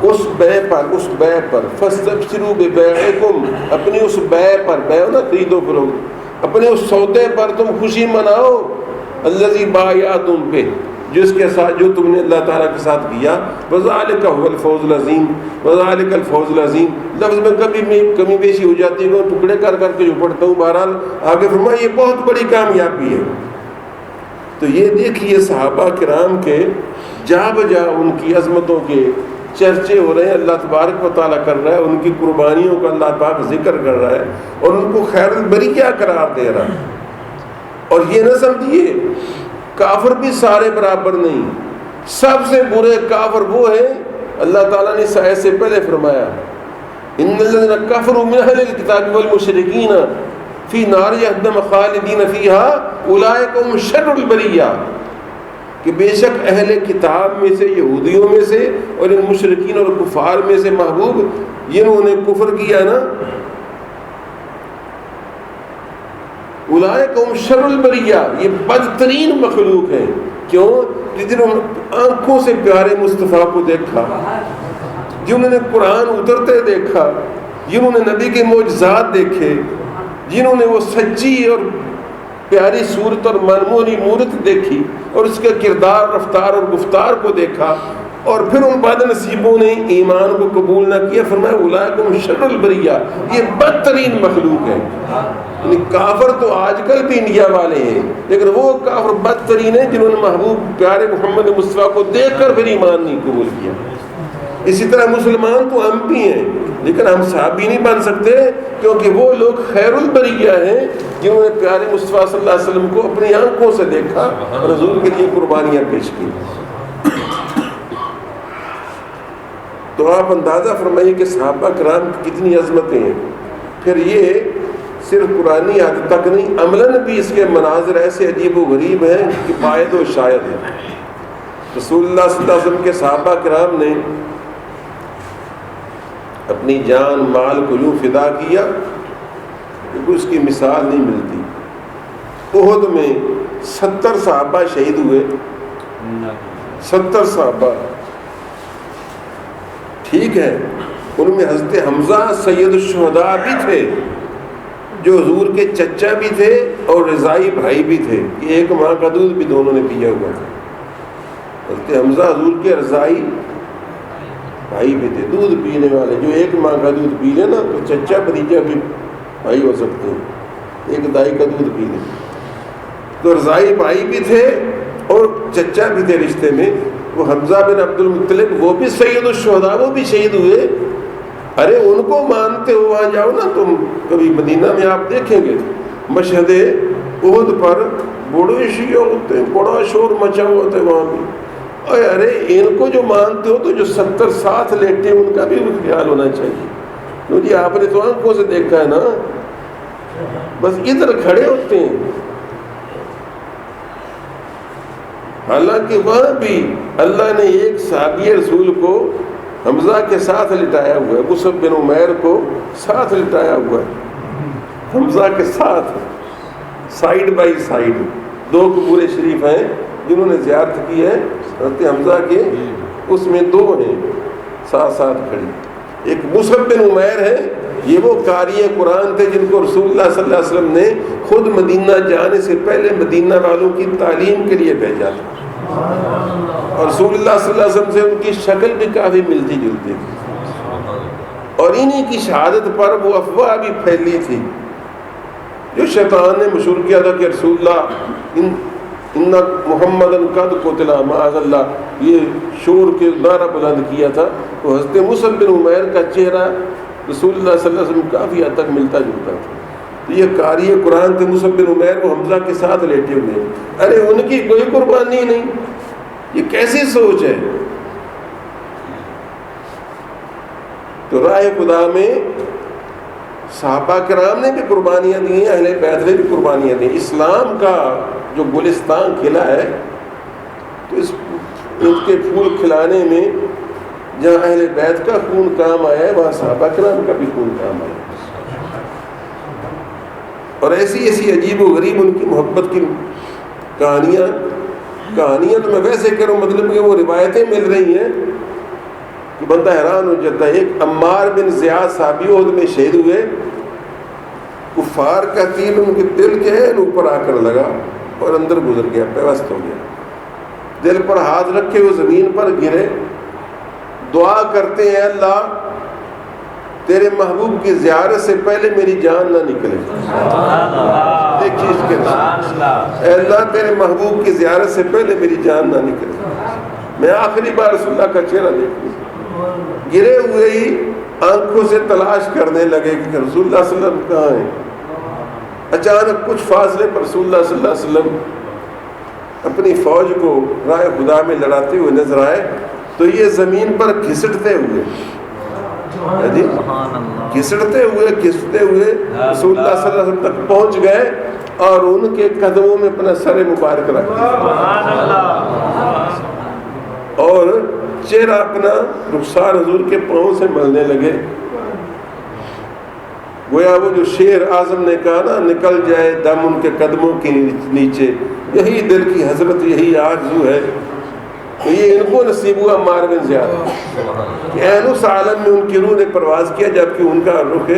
اس بے پر فَاسْتَبْشِرُوا بِبَيْعِكُمْ، اپنی اس بے پر، بے نہ خرید و فروخت، اپنے اس سودے پر تم خوشی مناؤ، الَّذِي بَایَعْتُم بِهِ، جس کے ساتھ جو تم نے اللہ تعالیٰ کے ساتھ کیا، وَذَلِكَ هُوَ الْفَوْزُ الْعَظِيمُ، وَذَلِكَ الْفَوْزُ الْعَظِيمُ، لفظ میں کمی بیشی ہو جاتی ہے، ٹکڑے کر کے جو پڑھتا ہوں، بہرحال آگے فرمایا یہ بہت بڑی کامیابی ہے۔ تو یہ دیکھیے صحابہ کرام کے جا بجا ان کی عظمتوں کے چرچے ہو رہے ہیں، اللہ تبارک و تعالیٰ کر رہا ہے، ان کی قربانیوں کا اللہ پاک ذکر کر رہا ہے اور ان کو خیر البریہ قرار دے رہا ہے۔ اور یہ نہ سمجھیے کافر بھی سارے برابر نہیں، سب سے برے کافر وہ ہیں، اللہ تعالیٰ نے اس آیت سے پہلے فرمایا ان الذین کفروا من اہل الکتاب والمشرکین فی نار جہنم خالدین فیہا اولئک هم شر البریہ، کہ بے شک اہل کتاب میں سے، یہودیوں میں سے اور ان مشرکین اور کفار میں سے محبوب جنہوں نے کفر کیا نا، اولئک هم شر البریہ، یہ بدترین مخلوق ہیں۔ کیوں؟ جنہوں نے آنکھوں سے پیارے مصطفیٰ کو دیکھا، جنہوں نے قرآن اترتے دیکھا، جنہوں نے نبی کے معجزات دیکھے، جنہوں نے وہ سچی اور پیاری صورت اور منمولی مورت دیکھی اور اس کے کردار، رفتار اور گفتار کو دیکھا، اور پھر ان بد نصیبوں نے ایمان کو قبول نہ کیا، فرمایا اولئک هم شر البریہ، یہ بدترین مخلوق ہے۔ یعنی کافر تو آج کل بھی انڈیا والے ہیں، لیکن وہ کافر بدترین ہیں جنہوں نے محبوب پیارے محمد مصطفیٰ کو دیکھ کر پھر ایمان نہیں قبول کیا۔ اسی طرح مسلمان تو ہم بھی ہیں، لیکن ہم صحابی نہیں بن سکتے، کیونکہ وہ لوگ خیر البریہ ہیں جنہوں نے پیارے مصطفیٰ صلی اللہ علیہ وسلم کو اپنی آنکھوں سے دیکھا اور حضور کے لیے قربانیاں پیش کی۔ تو آپ اندازہ فرمائیے کہ صحابہ کرام کی کتنی عظمتیں ہیں۔ پھر یہ صرف قرآنی حد تک نہیں، عملاً بھی اس کے مناظر ایسے عجیب و غریب ہیں کہ باید و شاید ہیں۔ رسول اللہ صلی اللہ علیہ وسلم کے صحابہ کرام نے اپنی جان مال کو یوں فدا کیا کہ اس کی مثال نہیں ملتی۔ احد میں 70 صحابہ شہید ہوئے، 70 صحابہ، ٹھیک ہے، ان میں حضرت حمزہ سید الشہداء بھی تھے، جو حضور کے چچا بھی تھے اور رضائی بھائی بھی تھے، کہ ایک ماں کا دودھ بھی دونوں نے پیا ہوا تھا۔ حضرت حمزہ حضور کے رضائی بھائی بھی تھے، دودھ پینے والے، جو ایک ماں کا دودھ پی لے نا تو چچا بھتیجا بھی بھائی ہو سکتے ہیں، ایک دائی کا دودھ پی لے، تو رضائی بھائی بھی تھے اور چچا بھی تھے رشتے میں۔ وہ حمزہ بن عبد المطلب، وہ بھی سید الشہداء، وہ بھی شہید ہوئے۔ ارے ان کو مانتے ہو وہاں جاؤ نا تم، کبھی مدینہ میں آپ دیکھیں گے مشہد احد پر بڑے شیعہ ہوتے ہیں، بڑا شور مچا ہوا ہوتا ہے وہاں بھی۔ ارے ان کو جو مانتے ہو تو جو 70 ساتھ لیٹے ان کا بھی خیال ہونا چاہیے، کیونکہ آپ نے تو آنکھوں سے دیکھا ہے نا، بس ادھر کھڑے ہوتے ہیں۔ حالانکہ وہاں بھی اللہ نے ایک صحابی رسول کو حمزہ کے ساتھ لٹایا ہوا ہے، مصعب بن عمیر کو ساتھ لٹایا ہوا ہے، حمزہ کے ساتھ سائیڈ بائی سائیڈ۔ دو قبور شریف ہیں جنہوں نے زیارت کی ہے حضرت حمزہ کے، اس میں دو ہیں ساتھ ساتھ کھڑی۔ ایک مصعب بن عمیر ہے، یہ وہ قاری قرآن تھے جن کو رسول اللہ صلی اللہ علیہ وسلم نے خود مدینہ جانے سے پہلے مدینہ والوں کی تعلیم کے لیے بھیجا تھا، اور رسول اللہ صلی اللہ علیہ وسلم سے ان کی شکل بھی کافی ملتی جلتی تھی، اور انہی کی شہادت پر وہ افواہ بھی پھیلی تھی جو شیطان نے مشہور کیا تھا کہ رسول اللہ ان محمد قد قتل معاذ اللہ، یہ شور کے نعرہ بلند کیا تھا۔ تو حضرت مصعب بن عمیر کا چہرہ رسول اللہ صلی اللہ علیہ وسلم کافی حد تک ملتا جلتا تھا۔ تو یہ قاری قرآن تھے مصعب بن عمیر، وہ حمزہ کے ساتھ لیٹے ہوئے، ارے ان کی کوئی قربانی نہیں، یہ کیسی سوچ ہے؟ تو راہ خدا میں صحابہ کرام نے بھی قربانیاں دی ہیں، اہل بیت نے بھی قربانیاں دی ہیں۔ اسلام کا جو گلستان کھلا ہے، تو ان کے پھول کھلانے میں جہاں اہل بیت کا خون کام آیا ہے، وہاں صحابہ کرام کا بھی خون کام آیا ہے، اور ایسی ایسی عجیب و غریب ان کی محبت کی کہانیاں تو میں ویسے کہہ رہا ہوں، مطلب کہ وہ روایتیں مل رہی ہیں کہ بندہ حیران ہو جاتا ہے۔ ایک عمار بن زیاد صحابی احد میں شہید ہوئے، کفار کا تیر ان کے دل کے اوپر آ کر لگا اور اندر گزر گیا، پیوست ہو گیا، دل پر ہاتھ رکھے ہوئے زمین پر گرے، دعا کرتے ہیں اللہ تیرے محبوب کی زیارت سے پہلے میری جان نہ نکلے۔ دیکھیے اس کے اے اللہ تیرے محبوب کی زیارت سے پہلے میری جان نہ نکلے، میں آخری بار رسول اللہ کا چہرہ دیکھوں۔ گرے ہوئے ہی آنکھوں سے تلاش کرنے لگے کہ رسول اللہ صلی اللہ علیہ وسلم کہاں ہیں۔ اچانک کچھ فاصلے پر رسول اللہ صلی اللہ علیہ وسلم اپنی فوج کو راہ خدا میں لڑاتے ہوئے نظر آئے، تو یہ زمین پر گھسٹتے ہوئے گھسٹتے ہوئے رسول اللہ صلی اللہ علیہ وسلم تک پہنچ گئے اور ان کے قدموں میں اپنا سر مبارک رکھ دیا اور چہرہ اپنا رخسار حضور کے پاؤں سے ملنے لگے۔ گویا وہ جو شیر اعظم نے کہا نا، نکل جائے دم ان کے قدموں کے نیچے، یہی دل کی حسرت، یہی آرزو ہے۔ تو یہ ان کو نصیب ہوا عمار بن زیاد کہ عین اس عالم میں ان کی روح نے پرواز کیا، جبکہ ان کا رخ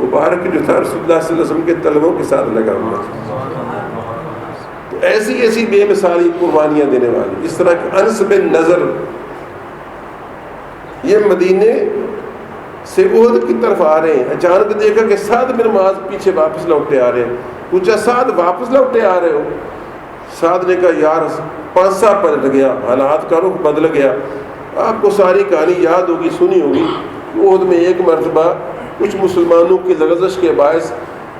مبارک جو تھا رسول اللہ صلی اللہ علیہ وسلم کے طلبوں کے ساتھ لگا ہوا تھا۔ تو ایسی ایسی بے مثالی قربانیاں دینے والی، اس طرح کہ انس بن نضر یہ مدینے سے احد کی طرف آ رہے ہیں، اچانک دیکھا کہ سعد بن معاذ پیچھے واپس لوٹے آ رہے ہیں۔ پوچھا سعد واپس لوٹے آ رہے ہو؟ سعد نے کہا یار پانسا پلٹ گیا، حالات کا رخ بدل گیا۔ آپ کو ساری کہانی یاد ہوگی، سنی ہوگی، احد میں ایک مرتبہ کچھ مسلمانوں کی لغزش کے باعث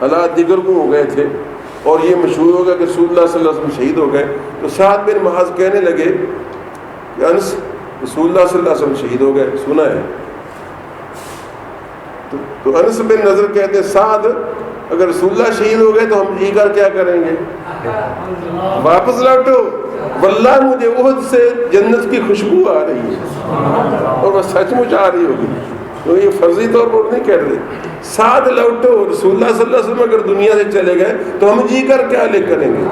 حالات دیگرگوں ہو گئے تھے، اور یہ مشہور ہو گیا کہ رسول اللہ صلی اللہ علیہ وسلم شہید ہو گئے۔ تو سعد بن معاذ کہنے لگے کہ انس رسول اللہ صلی اللہ علیہ وسلم شہید ہو گئے، سنا ہے؟ تو انس بن نضر کہتے ہیں سعد اگر رسول اللہ شہید ہو گئے تو ہم جی کر کیا کریں گے؟ واپس لوٹو، واللہ مجھے احد سے جنت کی خوشبو آ رہی ہے، اور وہ سچ مچ آ رہی ہوگی، تو یہ فرضی طور پر نہیں کہہ رہے۔ سعد لوٹو، رسول اللہ صلی اللہ علیہ وسلم اگر دنیا سے چلے گئے تو ہم جی کر کیا لے کریں گے؟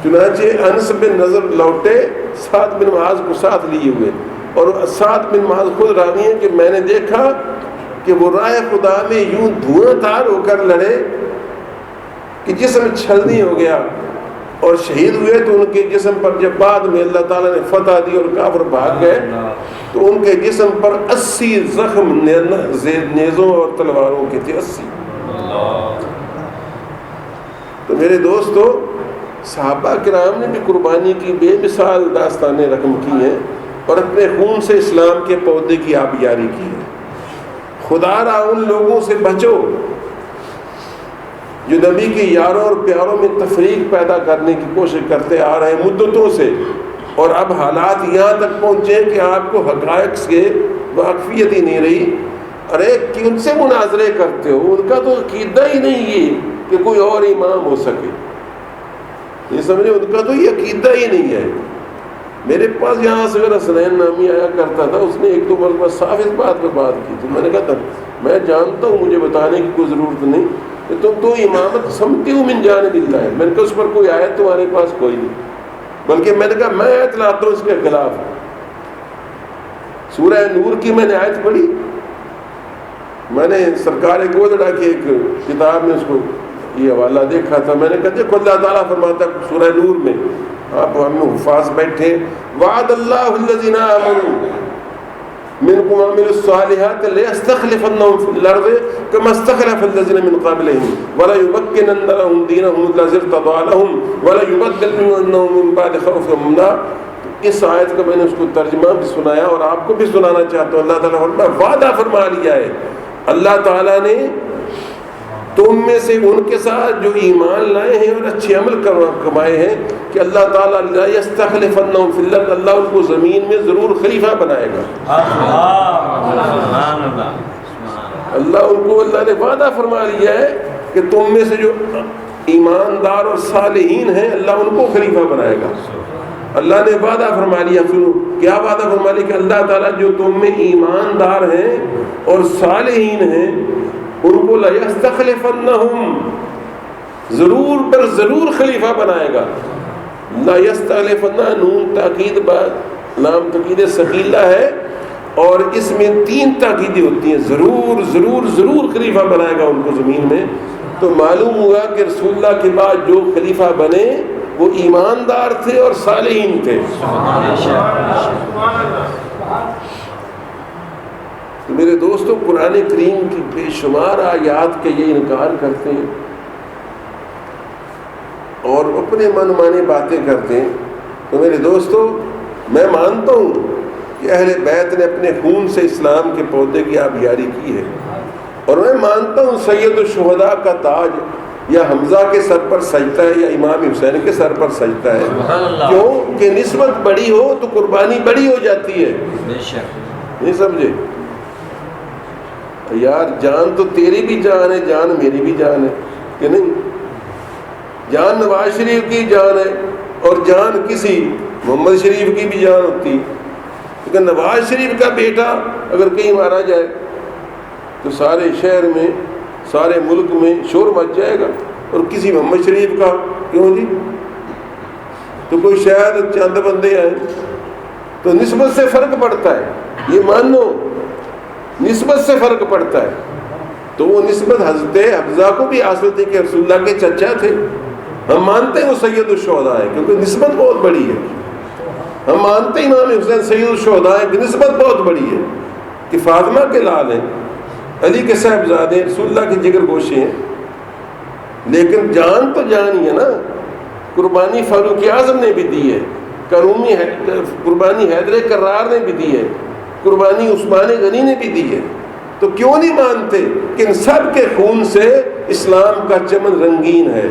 چنانچہ انس بن نضر لوٹے سعد بن معاذ کو ساتھ لیے ہوئے، اور سعد بن معاذ خود راوی ہیں کہ میں نے دیکھا کہ وہ راہ خدا میں یوں دھواں دھار ہو کر لڑے کہ جسم چھلنی ہو گیا، اور شہید ہوئے تو ان کے جسم پر جب بعد میں اللہ تعالیٰ نے فتح دی اور کافر بھاگ گئے تو ان کے جسم پر 80 زخم نیزوں اور تلواروں کے تھے، 80۔ تو میرے دوستو، صحابہ کرام نے بھی قربانی کی بے مثال داستانیں رقم کی ہیں، اور اپنے خون سے اسلام کے پودے کی آبیاری کی ہے۔ خدا را ان لوگوں سے بچو جو نبی کے یاروں اور پیاروں میں تفریق پیدا کرنے کی کوشش کرتے آ رہے ہیں مدتوں سے، اور اب حالات یہاں تک پہنچے کہ آپ کو حقائق سے واقفیت ہی نہیں رہی۔ ارے کہ ان سے مناظرے کرتے ہو، ان کا تو عقیدہ ہی نہیں ہے کہ کوئی اور امام ہو سکے، یہ سمجھے، ان کا تو یہ عقیدہ ہی نہیں ہے۔ میرے پاس یہاں سے اگر حسنین نامی آیا کرتا تھا، اس نے ایک دو مرتبہ صاف اس بات پہ بات کی تو میں نے کہا تھا میں جانتا ہوں، مجھے بتانے کی کوئی ضرورت نہیں کہ تم تو امامت سمجھتی ہوں من جانب اللہ ہے. میں نے کہا اس پر کوئی آیت تمہارے پاس کوئی نہیں، بلکہ میں نے کہا میں آیت لاتا ہوں اس کے خلاف. سورہ نور کی میں نے آیت پڑھی، میں نے سرکار گودڑا کی ایک کتاب میں اس کو یہ حوالہ دیکھا تھا. میں نے کہا دیکھو اللہ تعالیٰ فرماتا ہے سورہ نور میں، آپ ہم حفاظ بیٹھے، وعد اللہ الذین آمنوا منکم وعملوا الصالحات لیستخلفنہم فی الارض کما استخلف الذین من قبلہم ولیمکنن لہم دینہم الذی ارتضی لہم ولیبدلنہم من بعد خوفہم امنا. اس آیت کا میں نے اس کو ترجمہ بھی سنایا اور آپ کو بھی سنانا چاہتا ہوں. اللہ تعالیٰ فرمایا وعدہ فرما لیا ہے اللہ تعالیٰ نے تم میں سے ان کے ساتھ جو ایمان لائے ہیں اور اچھے عمل کمائے ہیں کہ اللہ تعالیٰ لا یستخلفنہم فی الارض، اللہ ان کو زمین میں ضرور خلیفہ بنائے گا. اللہ ان کو، اللہ نے وعدہ فرما لیا ہے کہ تم میں سے جو ایماندار اور صالحین ہیں اللہ ان کو خلیفہ بنائے گا. اللہ نے وعدہ فرما لیا. سنو کیا وعدہ فرما لیا کہ اللہ تعالیٰ جو تم میں ایماندار ہیں اور صالحین ہیں ان کو لَيَسْتَخْلِفَنَّهُمْ ضرور پر ضرور خلیفہ بنائے گا. لَيَسْتَخْلِفَنَّ نون تاکید بعد لام تاکید ثقیلہ ہے اور اس میں 3 تاکیدیں ہوتی ہیں. ضرور ضرور ضرور خلیفہ بنائے گا ان کو زمین میں. تو معلوم ہوا کہ رسول اللہ کے بعد جو خلیفہ بنے وہ ایماندار تھے اور صالحین تھے. تو میرے دوستو قرآن کریم کی بے شمار آیات کے یہ انکار کرتے ہیں اور اپنے من مانے باتیں کرتے ہیں. تو میرے دوستو میں مانتا ہوں کہ اہل بیت نے اپنے خون سے اسلام کے پودے کی آبیاری کی ہے اور میں مانتا ہوں سید الشہداء کا تاج یا حمزہ کے سر پر سجتا ہے یا امام حسین کے سر پر سجتا ہے. کیوں کہ نسبت بڑی ہو تو قربانی بڑی ہو جاتی ہے. نہیں سمجھے یار؟ جان تو تیری بھی جان ہے، جان میری بھی جان ہے کہ نہیں؟ جان نواز شریف کی جان ہے اور جان کسی محمد شریف کی بھی جان ہوتی. لیکن نواز شریف کا بیٹا اگر کہیں مارا جائے تو سارے شہر میں سارے ملک میں شور مچ جائے گا، اور کسی محمد شریف کا کیوں جی تو کوئی شاید چند بندے آئیں. تو نسبت سے فرق پڑتا ہے، یہ مانو نسبت سے فرق پڑتا ہے. تو وہ نسبت حضرت حمزہ کو بھی حاصل تھی کہ رسول اللہ کے چچا تھے. ہم مانتے ہیں وہ سید الشہداء ہے کیونکہ نسبت بہت بڑی ہے. ہم مانتے ہیں امام حسین سید الشہداء ہے کہ نسبت بہت بڑی ہے کہ فاطمہ کے لال ہیں، علی کے صاحبزادے ہیں، رسول اللہ کے جگر گوشے ہیں. لیکن جان تو جان ہی ہے نا. قربانی فاروق اعظم نے بھی دی ہے، قربانی حیدر کرار نے بھی دی ہے، قربانی عثمان غنی نے بھی دی ہے. تو کیوں نہیں مانتے کہ ان سب کے خون سے اسلام کا چمن رنگین ہے؟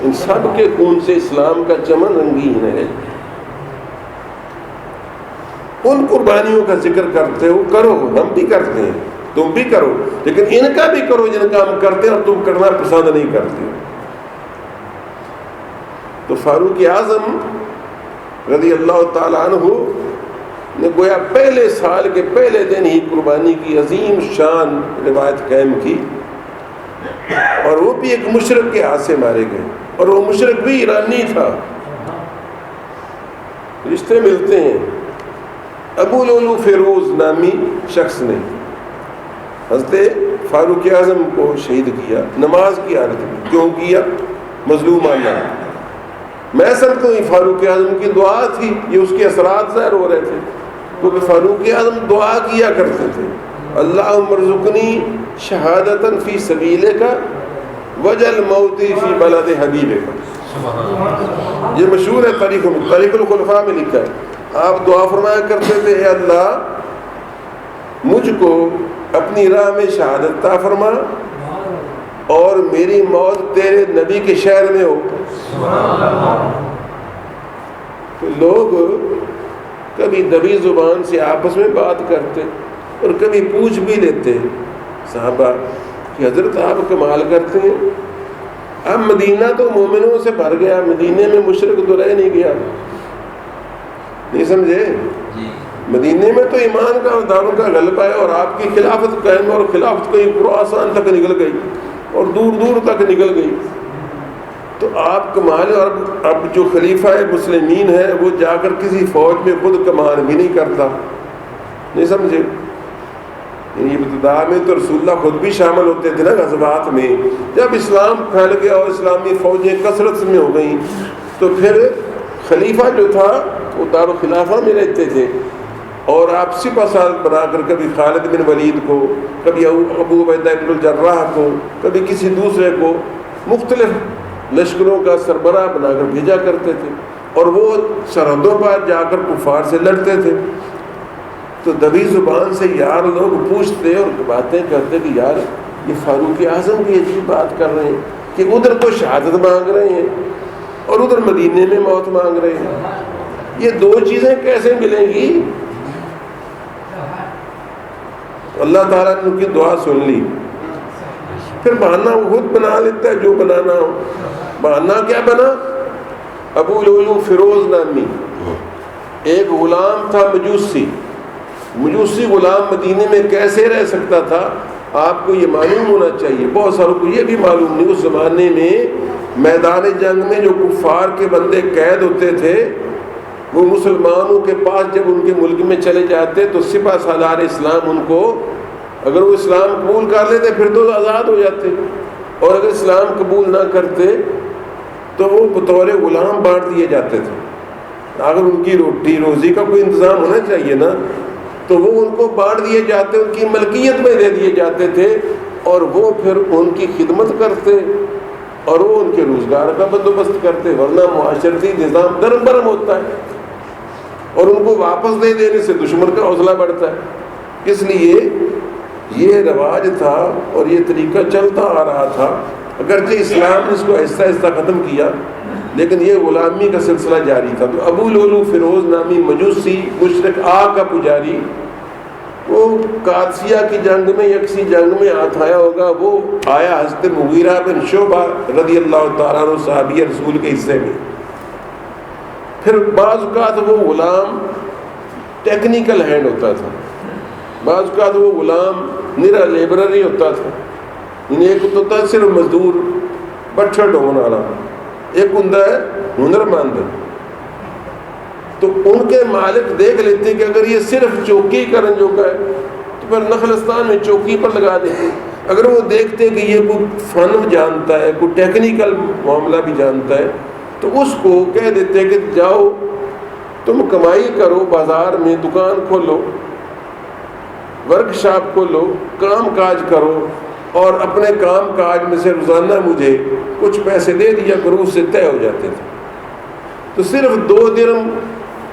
ان سب کے خون سے اسلام کا چمن رنگین ہے. ان قربانیوں کا ذکر کرتے ہو، کرو، ہم بھی کرتے ہیں، تم بھی کرو، لیکن ان کا بھی کرو جن کا ہم کرتے ہیں اور تم کرنا پسند نہیں کرتے. تو فاروق اعظم رضی اللہ تعالیٰ عنہ نے گویا پہلے سال کے پہلے دن ہی قربانی کی عظیم شان روایت قائم کی، اور وہ بھی ایک مشرک کے ہاتھ سے مارے گئے، اور وہ مشرک بھی ایرانی تھا. رشتے ملتے ہیں. ابو لولو فیروز نامی شخص نے حضرت فاروق اعظم کو شہید کیا نماز کی حالت میں. کیوں کیا؟ مظلومانہ. میں سمجھتا ہوں فاروق اعظم کی دعا تھی، یہ اس کے اثرات ظاہر ہو رہے تھے کیونکہ فاروق اعظم دعا کیا کرتے تھے، اللہم ارزقنی شہادتاً فی سبیلک وجل موتی فی بلد حبیبک. یہ مشہور ہے تاریخ الخلفاء میں لکھا ہے. آپ دعا فرمایا کرتے تھے اے اللہ مجھ کو اپنی راہ میں شہادت عطا فرما اور میری موت تیرے نبی کے شہر میں ہو. تو لوگ کبھی دبی زبان سے آپس میں بات کرتے اور کبھی پوچھ بھی لیتے صحابہ کہ حضرت آپ کمال کرتے ہیں. اب مدینہ تو مومنوں سے بھر گیا، مدینے میں مشرک تو رہ نہیں گیا، نہیں سمجھے؟ مدینے میں تو ایمان کا اور داروں کا غلبہ ہے، اور آپ کی خلافت قائم، اور خلافت کہیں خراسان تک نکل گئی اور دور دور تک نکل گئی. تو آپ کمال، اور اب جو خلیفہ مسلمین ہے وہ جا کر کسی فوج میں خود کمان بھی نہیں کرتا. نہیں سمجھے؟ یعنی ابتدا میں تو رسول اللہ خود بھی شامل ہوتے تھے نا غزوات میں. جب اسلام پھیل گیا اور اسلامی فوجیں کثرت میں ہو گئیں تو پھر خلیفہ جو تھا وہ دارالخلافہ میں رہتے تھے، اور آپ سپہ سالار بنا کر کبھی خالد بن ولید کو، کبھی ابو عبیدہ بن الجراح کو، کبھی کسی دوسرے کو مختلف لشکروں کا سربراہ بنا کر بھیجا کرتے تھے، اور وہ سرحدوں پر جا کر کفار سے لڑتے تھے. تو دبی زبان سے یار لوگ پوچھتے اور باتیں کرتے کہ یار یہ فاروق اعظم کی عجیب بات کر رہے ہیں کہ ادھر تو شہادت مانگ رہے ہیں اور ادھر مدینے میں موت مانگ رہے ہیں، یہ دو چیزیں کیسے ملیں گی؟ اللہ تعالیٰ نے ان کی دعا سن لی. پھر بہانہ وہ خود بنا لیتا ہے جو بنانا ہو. بہانہ کیا بنا؟ ابو لولو فیروز نامی ایک غلام تھا، مجوسی غلام مدینے میں کیسے رہ سکتا تھا؟ آپ کو یہ معلوم ہونا چاہیے، بہت ساروں کو یہ بھی معلوم نہیں. اس زمانے میں میدان جنگ میں جو کفار کے بندے قید ہوتے تھے وہ مسلمانوں کے پاس جب ان کے ملک میں چلے جاتے تو سپہ سالار اسلام ان کو، اگر وہ اسلام قبول کر لیتے پھر تو آزاد ہو جاتے، اور اگر اسلام قبول نہ کرتے تو وہ بطور غلام بانٹ دیے جاتے تھے. اگر ان کی روٹی روزی کا کوئی انتظام ہونا چاہیے نا، تو وہ ان کو بانٹ دیے جاتے، ان کی ملکیت میں دے دیے جاتے تھے، اور وہ پھر ان کی خدمت کرتے اور وہ ان کے روزگار کا بندوبست کرتے. ورنہ معاشرتی نظام درم برم ہوتا ہے اور ان کو واپس دے دینے سے دشمن کا حوصلہ بڑھتا ہے. اس لیے یہ رواج تھا اور یہ طریقہ چلتا آ رہا تھا. اگرچہ اسلام نے اس کو آہستہ آہستہ ختم کیا لیکن یہ غلامی کا سلسلہ جاری تھا. تو ابو لولو فیروز نامی مجوسی مشرک آگ کا پجاری، وہ قادسیہ کی جنگ میں یا کسی جنگ میں آیا ہوگا، وہ آیا حضرت مغیرہ بن شعبہ رضی اللہ تعالیٰ عنہ صحابی رسول کے حصے میں. پھر بعض اوقات وہ غلام ٹیکنیکل ہینڈ ہوتا تھا، بعض اوقات وہ غلام نرا لیبرری ہوتا تھا. یعنی ایک تو ہوتا ہے صرف مزدور بٹھا ڈھون والا، ایک ہوندا ہے ہنر مند. تو ان کے مالک دیکھ لیتے کہ اگر یہ صرف چوکی کرن جو کا ہے تو پھر نخلستان میں چوکی پر لگا دیتے. اگر وہ دیکھتے کہ یہ کوئی فن جانتا ہے، کوئی ٹیکنیکل معاملہ بھی جانتا ہے، تو اس کو کہہ دیتے کہ جاؤ تم کمائی کرو، بازار میں دکان کھولو، ورک شاپ کھولو، کام کاج کرو، اور اپنے کام کاج میں سے روزانہ مجھے کچھ پیسے دے دیا کرو. اس سے طے ہو جاتے تھے. تو صرف 2 درہم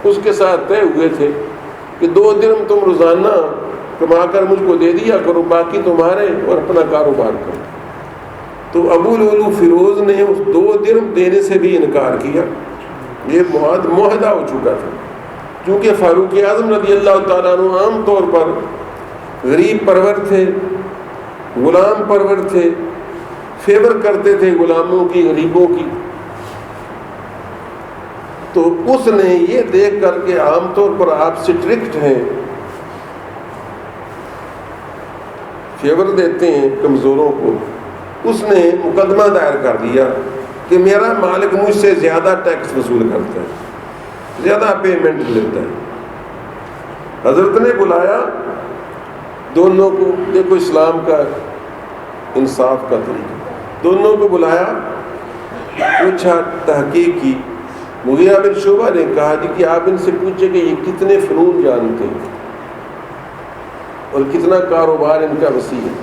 اس کے ساتھ طے ہوئے تھے کہ 2 درہم تم روزانہ کما کر مجھ کو دے دیا کرو، باقی تمہارے، اور اپنا کاروبار کرو. تو ابو لولو فیروز نے اس 2 درہم دینے سے بھی انکار کیا. یہ معاہدہ ہو چکا تھا. کیونکہ فاروق اعظم رضی اللہ تعالیٰ عنہ عام طور پر غریب پرور تھے، غلام پرور تھے، فیور کرتے تھے غلاموں کی، غریبوں کی. تو اس نے یہ دیکھ کر کے عام طور پر آپ اسٹرکٹ ہیں، فیور دیتے ہیں کمزوروں کو، اس نے مقدمہ دائر کر دیا کہ میرا مالک مجھ سے زیادہ ٹیکس وصول کرتا ہے، زیادہ پیمنٹ لیتا ہے. حضرت نے بلایا دونوں کو، دیکھو اسلام کا انصاف کا طریقہ، دونوں کو بلایا، پوچھا، تحقیق کی. مغیرہ بن شعبہ نے کہا جی کہ آپ ان سے پوچھیں کہ یہ کتنے فنون جانتے ہیں اور کتنا کاروبار ان کا وسیع ہے.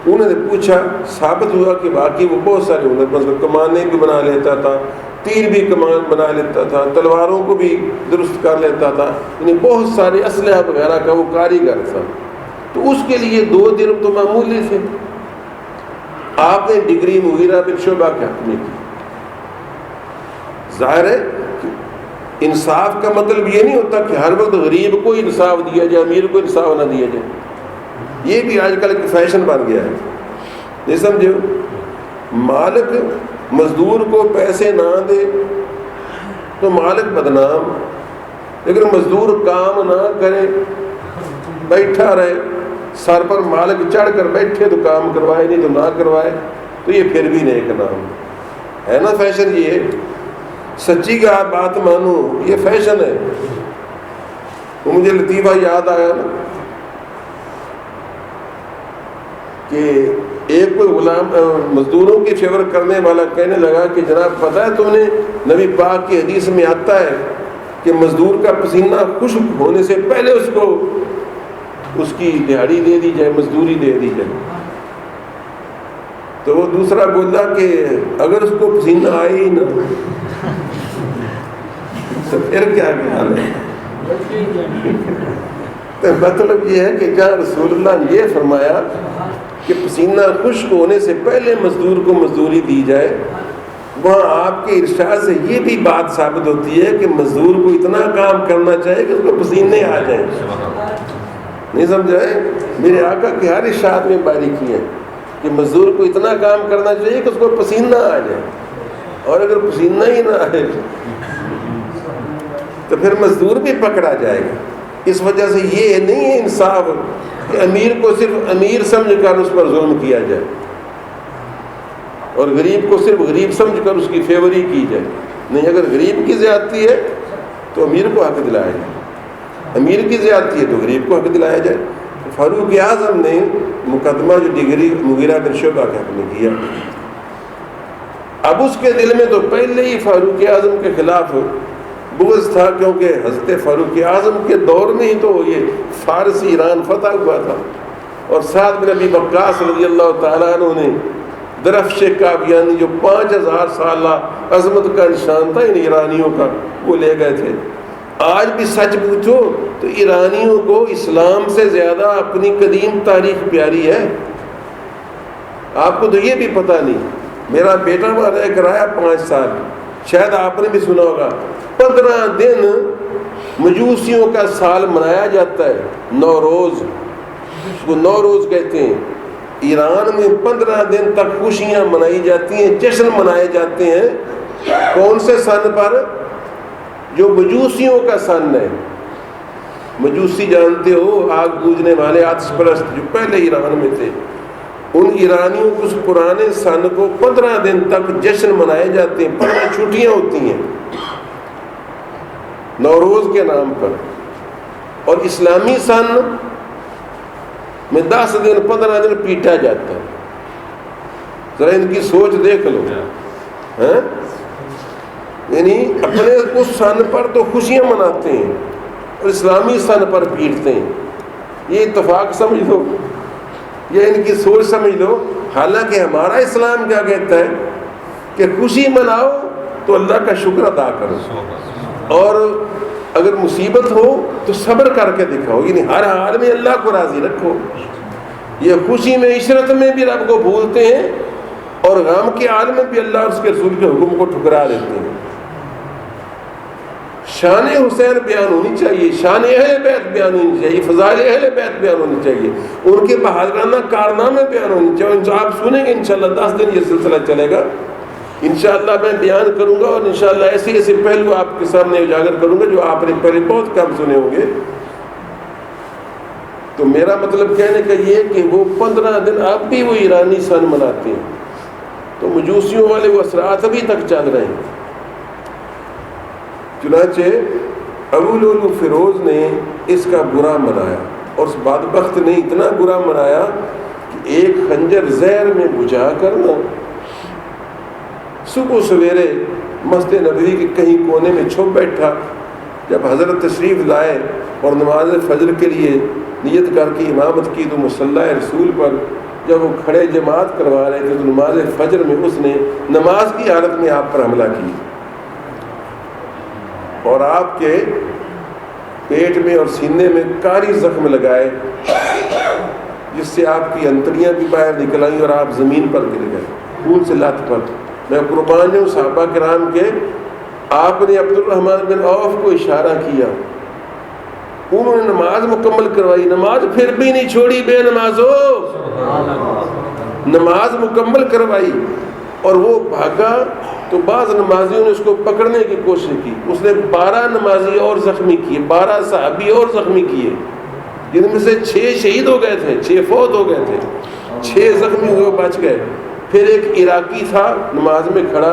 انہوں نے پوچھا، ثابت ہوا کہ باقی وہ بہت سارے ہنر، مطلب کمانے بھی بنا لیتا تھا، تیر بھی کمان بنا لیتا تھا، تلواروں کو بھی درست کر لیتا تھا، یعنی بہت سارے اسلحہ وغیرہ کا وہ کاریگر تھا. تو اس کے لیے 2 درہم تو معمولی تھے. آپ نے ڈگری مغیرہ بن شعبہ کے حق میں کی. ظاہر ہے انصاف کا مطلب یہ نہیں ہوتا کہ ہر وقت غریب کو انصاف دیا جائے، امیر کو انصاف نہ دیا جائے. یہ بھی آج کل ایک فیشن بن گیا ہے. نہیں سمجھو؟ مالک مزدور کو پیسے نہ دے تو مالک بدنام، لیکن مزدور کام نہ کرے، بیٹھا رہے، سر پر مالک چڑھ کر بیٹھے تو کام کروائے، نہیں تو نہ کروائے، تو یہ پھر بھی نیک نام ہے نا فیشن. یہ سچی کا بات مانو، یہ فیشن ہے. تو مجھے لطیفہ یاد آیا نا کہ ایک کوئی غلام مزدوروں کی فیور کرنے والا کہنے لگا کہ جناب پتہ ہے تم نے نبی پاک کی حدیث میں آتا ہے کہ مزدور کا پسینہ خشک ہونے سے پہلے اس کو اس کی دہاڑی دے دی جائے، مزدوری دے دی جائے. تو وہ دوسرا بولا کہ اگر اس کو پسینہ آئے ہی نہ تو پھر کیا خیال ہے؟ تو مطلب یہ ہے کہ جہاں رسول اللہ نے یہ فرمایا کہ پسینہ خشک ہونے سے پہلے مزدور کو مزدوری دی جائے، وہاں آپ کے ارشاد سے یہ بھی بات ثابت ہوتی ہے کہ مزدور کو اتنا کام کرنا چاہیے کہ اس کو پسینے آ جائیں. نہیں سمجھائے؟ میرے آقا کے ہر ارشاد میں باریکی ہے کہ مزدور کو اتنا کام کرنا چاہیے کہ اس کو پسینہ آ جائے، اور اگر پسینہ ہی نہ آئے تو پھر مزدور بھی پکڑا جائے گا. اس وجہ سے یہ نہیں ہے انصاف کہ امیر کو صرف امیر سمجھ کر اس پر ظلم کیا جائے اور غریب کو صرف غریب سمجھ کر اس کی فیوری کی جائے. نہیں، اگر غریب کی زیادتی ہے تو امیر کو حق دلایا جائے، امیر کی زیادتی ہے تو غریب کو حق دلایا جائے. فاروق اعظم نے مقدمہ جو ڈگری مغیرہ بن شعبہ کے حق میں کیا، اب اس کے دل میں تو پہلے ہی فاروق اعظم کے خلاف بغض تھا، کیونکہ حضرت فاروق اعظم کے دور میں ہی تو یہ فارسی ایران فتح ہوا تھا، اور سعد بن ابی وقاص رضی اللہ تعالیٰ عنہ نے درفش قادیانی جو 5000 سالہ عظمت کا نشان تھا ان ایرانیوں کا، وہ لے گئے تھے. آج بھی سچ پوچھو تو ایرانیوں کو اسلام سے زیادہ اپنی قدیم تاریخ پیاری ہے. آپ کو تو یہ بھی پتہ نہیں. میرا بیٹا وہاں رہ کر آیا 5 سال، شاید آپ نے بھی سنا ہوگا 15 دن مجوسیوں کا سال منایا جاتا ہے، نوروز، وہ نوروز کہتے ہیں. ایران میں 15 دن تک خوشیاں منائی جاتی ہیں، جشن منائے جاتے ہیں. کون سے سن پر؟ جو مجوسیوں کا سن ہے. مجوسی جانتے ہو، آگ بوجھنے والے، آتش پرست جو پہلے ایران میں تھے. ان ایرانیوں کو اس پرانے سن کو 15 دن تک جشن منائے جاتے ہیں، 15 چھٹیاں ہوتی ہیں نوروز کے نام پر. اور اسلامی سن میں 10 دن 15 دن پیٹا جاتا ہے. ذرا ان کی سوچ دیکھ لو. یعنی اپنے اس سن پر تو خوشیاں مناتے ہیں اور اسلامی سن پر پیٹتے ہیں. یہ اتفاق سمجھ لو، یہ ان کی سوچ سمجھ لو. حالانکہ ہمارا اسلام کیا کہتا ہے کہ خوشی مناؤ تو اللہ کا شکر ادا کرو، اور اگر مصیبت ہو تو صبر کر کے دکھاؤ. یعنی ہر حال میں اللہ کو راضی رکھو. یہ خوشی میں عشرت میں بھی رب کو بھولتے ہیں اور غم کے عالم میں بھی اللہ اور اس کے رسول کے حکم کو ٹھکرا دیتے ہیں. شان حسین بیان ہونی چاہیے، شان اہل بیت بیان ہونی چاہیے، فضائل اہل بیت بیان ہونی چاہیے، ان کے بہادرانہ کارنامے بیان ہونے چاہیے. آپ سنیں گے انشاءاللہ 10 دن یہ سلسلہ چلے گا. انشاءاللہ میں بیان کروں گا اور انشاءاللہ ایسے ایسے پہلو آپ کے سامنے اجاگر کروں گا جو آپ نے پہلے بہت کم سنے ہوں گے. تو میرا مطلب کہنے کا یہ کہ وہ 15 دن اب بھی وہ ایرانی سن مناتے ہیں، تو مجوسیوں والے وہ اثرات ابھی تک چل رہے ہیں. چنانچہ ابو لؤلؤ فیروز نے اس کا برا منایا، اور اس بدبخت نے اتنا برا منایا کہ ایک خنجر زہر میں بجھا کر نا صبح سویرے مسجد نبوی کے کہیں کونے میں چھپ بیٹھا. جب حضرت تشریف لائے اور نماز فجر کے لیے نیت کر کے امامت کی تو مصلی رسول پر جب وہ کھڑے جماعت کروا رہے تھے تو نماز فجر میں اس نے نماز کی حالت میں آپ پر حملہ کی اور آپ کے پیٹ میں اور سینے میں کاری زخم لگائے، جس سے آپ کی انتڑیاں بھی باہر نکل آئیں اور آپ زمین پر گر گئے خون سے لت پت. میں قربان ہوں صحابہ کرام کے. آپ نے عبد الرحمن بن عوف کو اشارہ کیا، انہوں نے نماز مکمل کروائی، نماز پھر بھی نہیں چھوڑی، بے نمازو نماز مکمل کروائی. اور وہ بھاگا تو بعض نمازیوں نے اس کو پکڑنے کی کوشش کی، اس نے 12 نمازی اور زخمی کیے، 12 صحابی اور زخمی کیے، جن میں سے 6 شہید ہو گئے تھے، 6 فوت ہو گئے تھے، 6 زخمی ہوئے بچ گئے۔ پھر ایک عراقی تھا نماز میں کھڑا،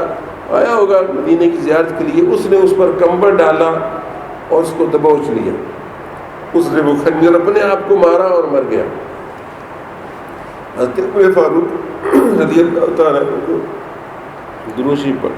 آیا ہوگا مدینے کی زیارت کے لیے، اس نے اس پر کمبل ڈالا اور اس کو دبوچ لیا، اس نے وہ خنجر اپنے آپ کو مارا اور مر گیا۔ حضرت عمر فاروق رضی اللہ تعالیٰ عنہ دروشی پر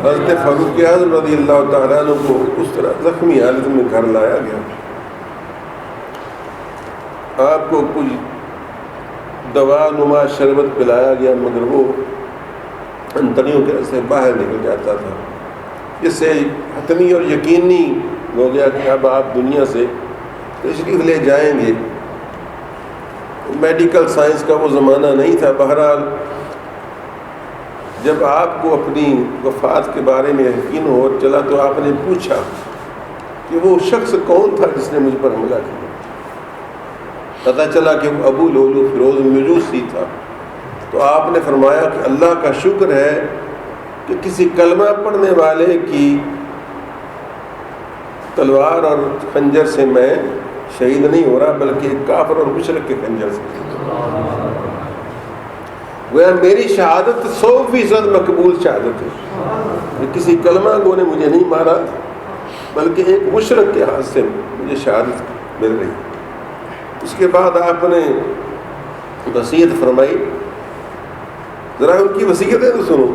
حضرت فاروق اعظم رضی اللہ تعالیٰ عنہ کو اس طرح زخمی حالت میں گھر لایا گیا، آپ کو کچھ دوا نما شربت پلایا گیا، مگر وہ انتڑیوں کے سے باہر نکل جاتا تھا، اس سے حتمی اور یقینی ہو گیا کہ اب آپ دنیا سے تشریف لے جائیں گے۔ میڈیکل سائنس کا وہ زمانہ نہیں تھا۔ بہرحال جب آپ کو اپنی وفات کے بارے میں یقین ہو چلا تو آپ نے پوچھا کہ وہ شخص کون تھا جس نے مجھ پر حملہ کیا۔ پتہ چلا کہ وہ ابو لولو فیروز مجوسی تھا۔ تو آپ نے فرمایا کہ اللہ کا شکر ہے کہ کسی کلمہ پڑھنے والے کی تلوار اور خنجر سے میں شہید نہیں ہو رہا، بلکہ ایک کافر اور مشرک کے خنجر سے۔ وہ میری شہادت 100% مقبول شہادت ہے، کسی کلمہ گو نے مجھے نہیں مارا بلکہ ایک مشرک کے ہاتھ سے مجھے شہادت مل رہی۔ اس کے بعد آپ نے وصیت فرمائی، ذرا ان کی وصیتیں تو سنو۔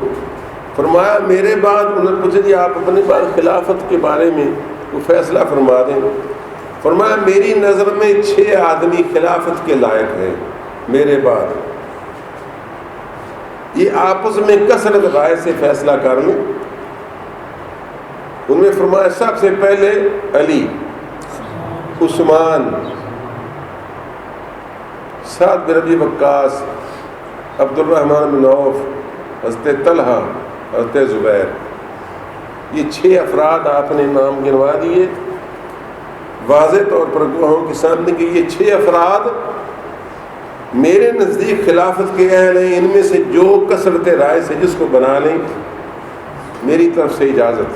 فرمایا میرے بعد، انہوں نے پوچھا جی آپ اپنے بعد خلافت کے بارے میں کوئی فیصلہ فرما دیں۔ فرمایا میری نظر میں 6 آدمی خلافت کے لائق ہیں میرے بعد، یہ آپس میں کثرت رائے سے فیصلہ کر لیں۔ ان میں فرمایا سب سے پہلے علی، عثمان، سعد بن ابی وقاص، عبد الرحمن بن عوف، حضرت طلحہ، حضرت زبیر۔ یہ 6 افراد آپ نے نام گنوا دیے واضح طور پر گواہوں کے سامنے کہ یہ 6 افراد میرے نزدیک خلافت کے اہل ہیں، ان میں سے جو کثرت رائے سے جس کو بنا لیں میری طرف سے اجازت۔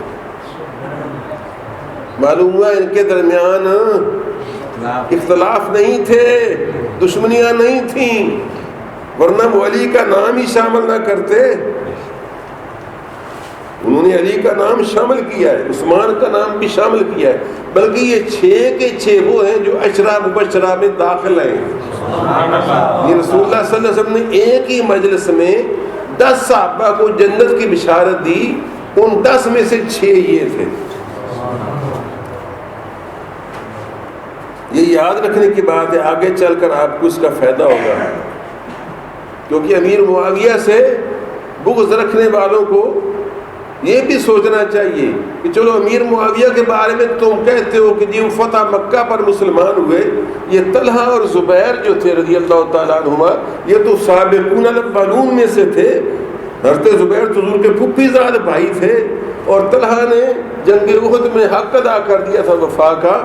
معلوم ہوا ان کے درمیان اختلاف نہیں تھے، دشمنیاں نہیں تھیں، ورنہ وہ علی کا نام ہی شامل نہ کرتے۔ انہوں نے علی کا نام شامل کیا ہے، عثمان کا نام بھی شامل کیا ہے، بلکہ یہ 6 کے 6 وہ ہیں جو عشرہ مبشرہ میں داخل ہیں۔ یہ رسول اللہ صلی اللہ علیہ وسلم نے ایک ہی مجلس میں 10 صحابہ کو جنت کی بشارت دی، ان 10 میں سے 6 یہ تھے۔ یہ یاد رکھنے کی بات ہے، آگے چل کر آپ کو اس کا فائدہ ہوگا، کیونکہ امیر معاویہ سے بغض رکھنے والوں کو یہ بھی سوچنا چاہیے کہ چلو امیر معاویہ کے بارے میں تم کہتے ہو کہ جی فتح مکہ پر مسلمان ہوئے، یہ طلحہ اور زبیر جو تھے رضی اللہ تعالیٰ عنہما یہ تو سابقون الاولون میں سے تھے۔ حضرت زبیر تو حضور کے پھپھی زاد بھائی تھے، اور طلحہ نے جنگ احد میں حق ادا کر دیا تھا وفا کا۔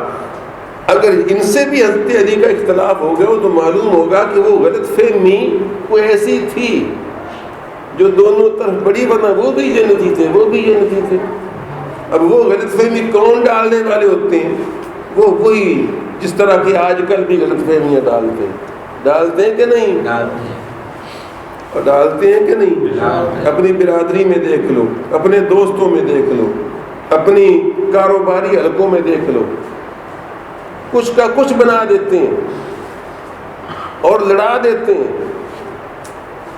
اگر ان سے بھی حضرت علی کا اختلاف ہو گیا تو معلوم ہوگا کہ وہ غلط فہمی کوئی ایسی تھی جو دونوں طرف بڑی، ورنہ وہ بھی جنتی تھے وہ بھی جنتی تھے۔ اب وہ غلط فہمی کون ڈالنے والے ہوتے ہیں؟ وہ وہی جس طرح کی آج کل بھی غلط فہمیاں ڈالتے ہیں کہ نہیں؟ اور ڈالتے ہیں کہ نہیں؟ اپنی برادری میں دیکھ لو، اپنے دوستوں میں دیکھ لو، اپنی کاروباری حلقوں میں دیکھ لو، کچھ کا کچھ بنا دیتے ہیں اور لڑا دیتے ہیں۔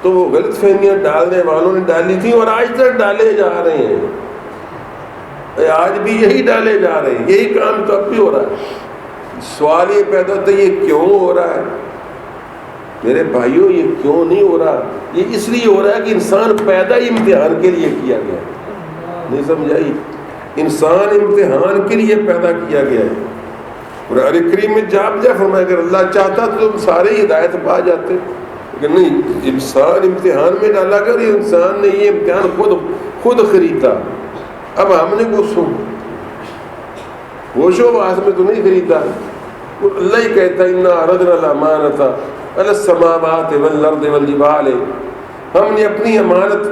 تو وہ غلط فہمیاں ڈالنے والوں نے ڈالی تھیں اور آج تک ڈالے جا رہے ہیں، آج بھی یہی ڈالے جا رہے ہیں، یہی کام تو اب بھی ہو رہا ہے۔ سوال یہ پیدا ہوتا ہے یہ کیوں ہو رہا ہے؟ میرے بھائیوں یہ کیوں نہیں ہو رہا؟ یہ اس لیے ہو رہا ہے کہ انسان پیدا ہی امتحان کے لیے کیا گیا ہے، نہیں سمجھائی؟ انسان امتحان کے لیے پیدا کیا گیا ہے۔ قرآن کریم میں جا فرمایا اگر اللہ چاہتا تو تم سارے ہدایت پا جاتے، کہ نہیں انسان امتحان میں ڈالا کر، یہ انسان نے یہ امتحان خود خریدا، اب ہم نے ہوش و باس میں تو نہیں خریدا. اللہ ہی کہتا ہے انا عرضنا الامانۃ علی السماوات والارض والجبال، ہم نے اپنی امانت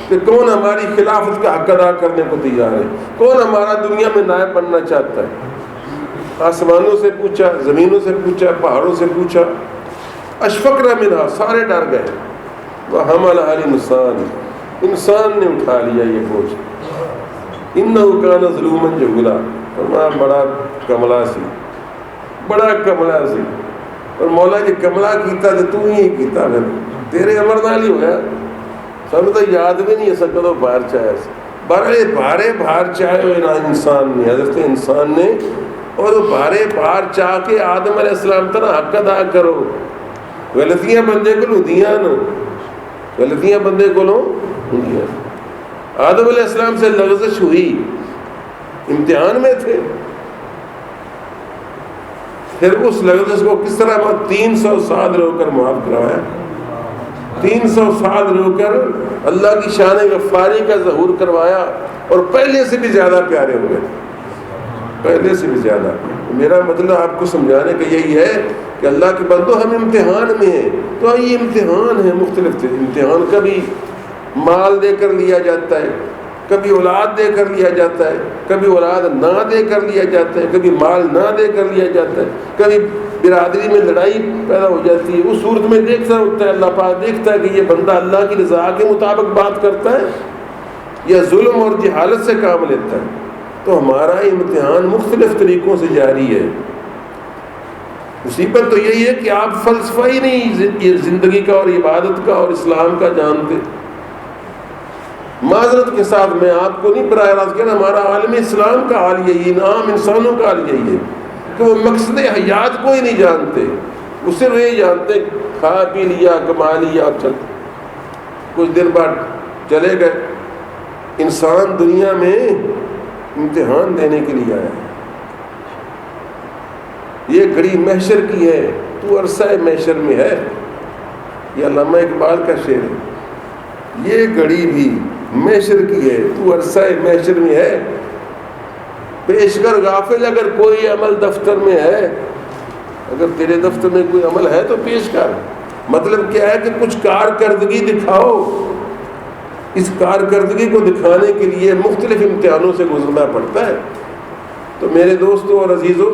کہ کون ہماری خلافت کا حق ادا کرنے کو تیار ہے، کون ہمارا دنیا میں نائب بننا چاہتا ہے. آسمانوں سے پوچھا، زمینوں سے پوچھا، پہاڑوں سے پوچھا. اشفقنا منہا، سارے ڈر گئے. وحملھا الانسان، انسان نے اٹھا لیا یہ بوجھ. انہ کان ظلوما جہولا، فرمایا بڑا کملا سی، بڑا کملا سی. اور مولا جی کملا کیتا تو تو ہی کیتا، پھر تیرے امر نال ہی ہویا. سانوں تو یاد بھی نہیں ایسا کدو باہر چاہیا سی. بھارے بھار چاہے ہوئے نا انسان نے، حضرت انسان نے، اور وہ بھارے بھار چاہ کے آدم علیہ السلام تنا حق ادا کرو. غلطیاں بندے کو ہوندیاں نا، غلطیاں بندے کو ہوندیاں. آدم علیہ السلام سے لغزش ہوئی، امتحان میں تھے. پھر اس لغزش کو کس طرح 300 سال رو کر معاف کروایا. 300 سال رو کر اللہ کی شان غفاری کا ظہور کروایا، اور پہلے سے بھی زیادہ پیارے ہوئے، پہلے سے بھی زیادہ. میرا مطلب آپ کو سمجھانے کا یہی ہے کہ اللہ کے بندو ہم امتحان میں ہیں. تو یہ امتحان ہے مختلف تھے. امتحان کبھی مال دے کر لیا جاتا ہے، کبھی اولاد دے کر لیا جاتا ہے، کبھی اولاد نہ دے کر لیا جاتا ہے، کبھی مال نہ دے کر لیا جاتا ہے، کبھی برادری میں لڑائی پیدا ہو جاتی ہے. اس صورت میں دیکھتا ہوتا ہے اللہ پاک، دیکھتا ہے کہ یہ بندہ اللہ کی رضا کے مطابق بات کرتا ہے یا ظلم اور جہالت سے کام لیتا ہے. تو ہمارا امتحان مختلف طریقوں سے جاری ہے. مصیبت تو یہی ہے کہ آپ فلسفہ ہی نہیں زندگی کا اور عبادت کا اور اسلام کا جانتے. معذرت کے ساتھ میں آپ کو نہیں براہ راست کہنا، ہمارا عالم اسلام کا حال یہی، عام انسانوں کا حال یہی ہے کہ وہ مقصد حیات کو ہی نہیں جانتے. وہ صرف یہ جانتے کھا پی لیا، کما لیا اور چل کچھ دن بعد چلے گئے. انسان دنیا میں امتحان دینے کے لیے آیا ہے. یہ گھڑی محشر کی ہے، تو عرصہ محشر میں ہے. یہ علامہ اقبال کا شعر ہے. یہ گھڑی بھی محشر کی ہے، تو عرصہ محشر میں ہے. پیش کر غافل اگر کوئی عمل دفتر میں ہے، اگر تیرے دفتر میں کوئی عمل ہے تو پیش کر. مطلب کیا ہے کہ کچھ کارکردگی دکھاؤ. اس کارکردگی کو دکھانے کے لیے مختلف امتحانوں سے گزرنا پڑتا ہے. تو میرے دوستوں اور عزیزوں،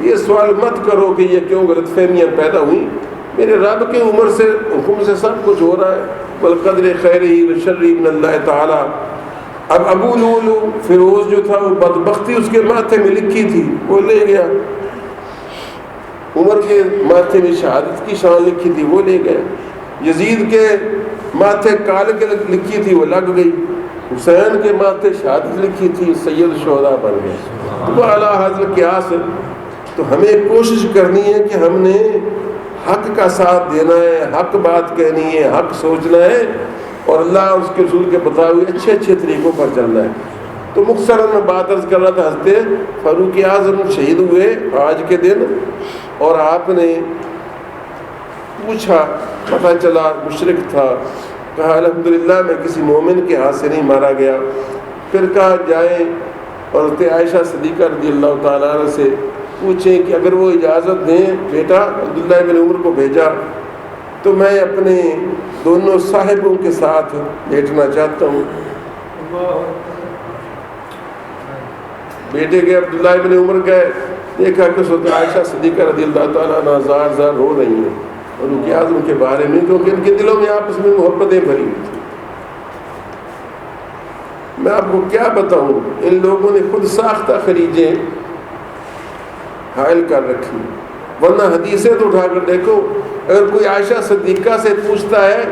یہ سوال مت کرو کہ یہ کیوں غلط فہمیاں پیدا ہوئیں. میرے رب کے عمر سے حکم سے سب کچھ ہو رہا ہے. والقدر خیرہ وشرہ من اللہ تعالی. اب ابو لولو فیروز جو تھا، وہ بدبختی اس کے ماتھے میں لکھی تھی، وہ لے گیا. عمر کے ماتھے میں شہادت کی شان لکھی تھی، وہ لے گئے. یزید کے ماتھے کال کے لکھی تھی، وہ لگ گئی. حسین کے ماتھے شہادت لکھی تھی، سید الشہداء بن گئے. تو اعلیٰ حاضر قیاس. تو ہمیں کوشش کرنی ہے کہ ہم نے حق کا ساتھ دینا ہے، حق بات کہنی ہے، حق سوچنا ہے، اور اللہ اور اس کے رسول کے بتائے ہوئے اچھے اچھے طریقوں پر چلنا ہے. تو مختصراً میں بات عرض کر رہا تھا، حضرت فاروق اعظم شہید ہوئے آج کے دن، اور آپ نے پوچھا، پتہ چلا مشرک تھا. کہا الحمدللہ میں کسی مومن کے ہاتھ سے نہیں مارا گیا. پھر کہا جائیں اور حضرت عائشہ صدیقہ رضی اللہ تعالیٰ عنہ سے پوچھیں کہ اگر وہ اجازت دیں، بیٹا عبداللہ بن عمر کو بھیجا، تو میں اپنے دونوں صاحبوں کے ساتھ بیٹھنا چاہتا ہوں. بیٹے گئے، عبداللہ بن عمر گئے، دیکھا کہ حضرت عائشہ صدیقہ رضی اللہ تعالیٰ عنہ زار زار رو رہی ہیں فاروق اعظم کے بارے میں، کیونکہ ان کے دلوں میں آپس میں محبتیں بھری ہوئی تھیں. میں آپ کو کیا بتاؤں، ان لوگوں نے خود ساختہ خلیجیں حائل کر رکھی. ورنہ حدیثیں تو اٹھا کر دیکھو. اگر کوئی عائشہ صدیقہ سے پوچھتا ہے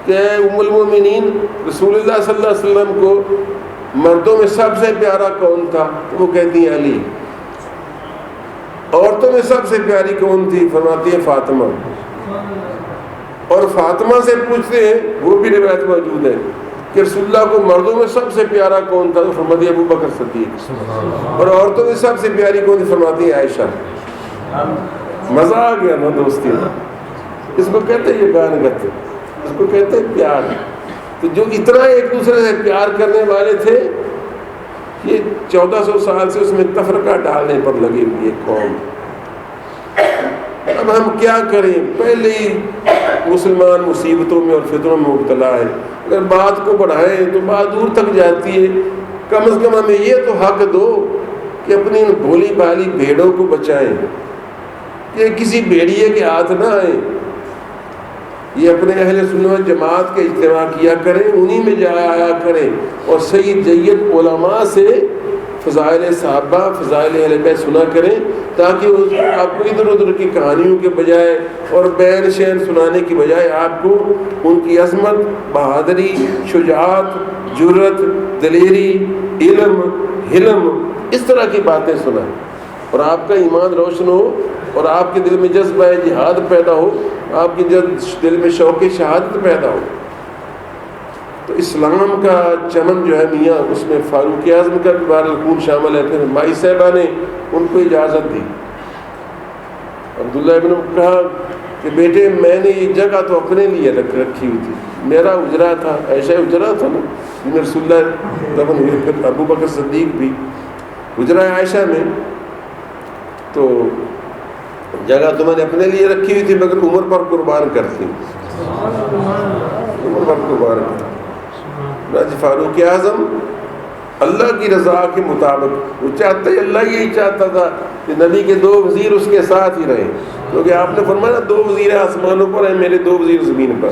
کہ ام المومنین رسول اللہ صلی اللہ علیہ وسلم کو مردوں میں سب سے پیارا کون تھا، تو وہ کہتی ہیں علی. عورتوں میں سب سے پیاری کون تھی، فرماتی ہے فاطمہ. اور فاطمہ سے پوچھتے ہیں، وہ بھی روایت موجود ہے کہ رسول اللہ کو مردوں میں سب سے پیارا کون تھا، تو فرماتی ہے ابو بکر صدیق. اور عورتوں میں سب سے پیاری کون تھی، فرماتی ہے عائشہ. مزہ آ گیا نا دوستی. اس کو کہتے ہیں یگان گت، اس کو کہتے ہیں پیار۔ تو جو اتنا ایک دوسرے سے پیار کرنے والے تھے، یہ 1400 سال سے اس میں تفرقہ ڈالنے پر لگی ہوئی ہے قوم۔ اب ہم کیا کریں؟ پہلے ہی مسلمان مصیبتوں میں اور فتنوں میں مبتلا ہے، اگر بات کو بڑھائیں تو بات دور تک جاتی ہے۔ کم از کم ہمیں یہ تو حق دو کہ اپنی ان بھولی بھالی بھیڑوں کو بچائیں، کہ کسی بھیڑیے کے ہاتھ نہ آئیں۔ یہ اپنے اہل سنت جماعت کے اجتماع کیا کریں، انہی میں جایا آیا کریں، اور صحیح جید علماء سے فضائل صحابہ، فضائل اہل بیت سنا کریں، تاکہ آپ کو ادھر ادھر کی کہانیوں کے بجائے اور بین شین سنانے کی بجائے آپ کو ان کی عظمت، بہادری، شجاعت، جرت، دلیری، علم، حلم، اس طرح کی باتیں سنائیں، اور آپ کا ایمان روشن ہو، اور آپ کے دل میں جذبہ جہاد پیدا ہو، آپ کے دل میں شوق شہادت پیدا ہو۔ تو اسلام کا چمن جو ہے میاں، اس میں فاروق اعظم کا بھی بہرحال شامل ہے۔ پھر مائی صاحبہ نے ان کو اجازت دی۔ عبداللہ ابن کہا کہ بیٹے میں نے یہ جگہ تو اپنے لیے رکھی ہوئی تھی، میرا اجرا تھا، ایسا اجرا تھا نا جن رسول اللہ تب ہوئے، پھر ابو بکر صدیق بھی اجرا عائشہ میں، تو جگہ تو میں نے اپنے لیے رکھی ہوئی تھی، مگر عمر پر قربان کرتی، عمر پر قربان کرتی۔ فاروق اعظم اللہ کی رضا کے مطابق، وہ چاہتے، اللہ یہی چاہتا تھا کہ نبی کے 2 وزیر اس کے ساتھ ہی رہیں، کیونکہ آپ نے فرمایا 2 وزیر آسمانوں پر ہیں، میرے 2 وزیر زمین پر،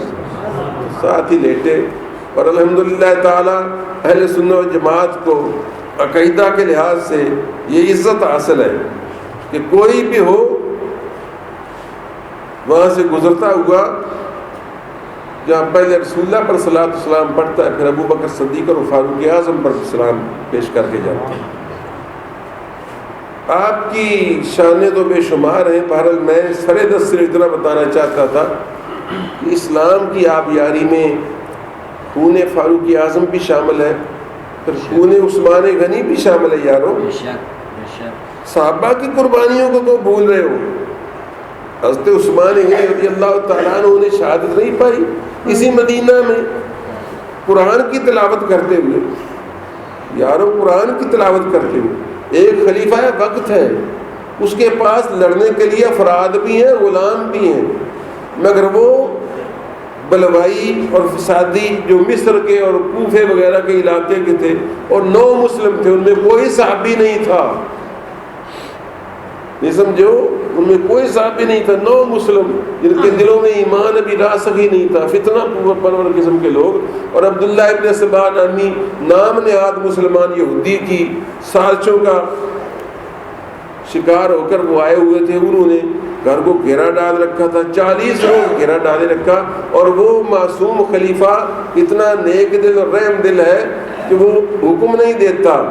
ساتھ ہی لیٹے۔ اور الحمدللہ تعالی اہل سنت و جماعت کو عقیدہ کے لحاظ سے یہ عزت حاصل ہے کہ کوئی بھی ہو وہاں سے گزرتا ہوا، جہاں پہلے رسول اللہ پر صلاۃ والسلام پڑھتا ہے، پھر ابو بکر صدیق اور فاروق اعظم پر سلام پیش کر کے جاتا ہے۔ آپ کی شانیں تو بے شمار ہیں، بہرحال میں سرے دست سے اتنا بتانا چاہتا تھا کہ اسلام کی آبیاری میں خون فاروق اعظم بھی شامل ہے، پھر خون عثمان غنی بھی شامل ہے۔ یارو صحابہ کی قربانیوں کو تو بھول رہے ہو۔ حضرت عثمان غنی رضی اللہ تعالیٰ عنہ نے شہادت نہیں پائی اسی مدینہ میں قرآن کی تلاوت کرتے ہوئے؟ یارو قرآن کی تلاوت کرتے ہوئے، ایک خلیفہ وقت ہے، اس کے پاس لڑنے کے لیے افراد بھی ہیں، غلام بھی ہیں، مگر وہ بلوائی اور فسادی جو مصر کے اور کوفے وغیرہ کے علاقے کے تھے، اور 9 مسلم تھے، ان میں کوئی صحابی نہیں تھا، یہ سمجھو، ان میں کوئی صحابی نہیں تھا، 9 مسلم جن کے دلوں میں ایمان ابھی راسخ ہی نہیں تھا، فتنہ پرور قسم کے لوگ۔ اور عبداللہ ابن سبا نامی نام نہاد مسلمان یہودی کی سازشوں کا شکار ہو کر وہ آئے ہوئے تھے، انہوں نے گھر کو گھیرا ڈال رکھا تھا، 40 روز گھیرا ڈالے رکھا، اور وہ معصوم خلیفہ اتنا نیک دل اور رحم دل ہے کہ وہ حکم نہیں دیتا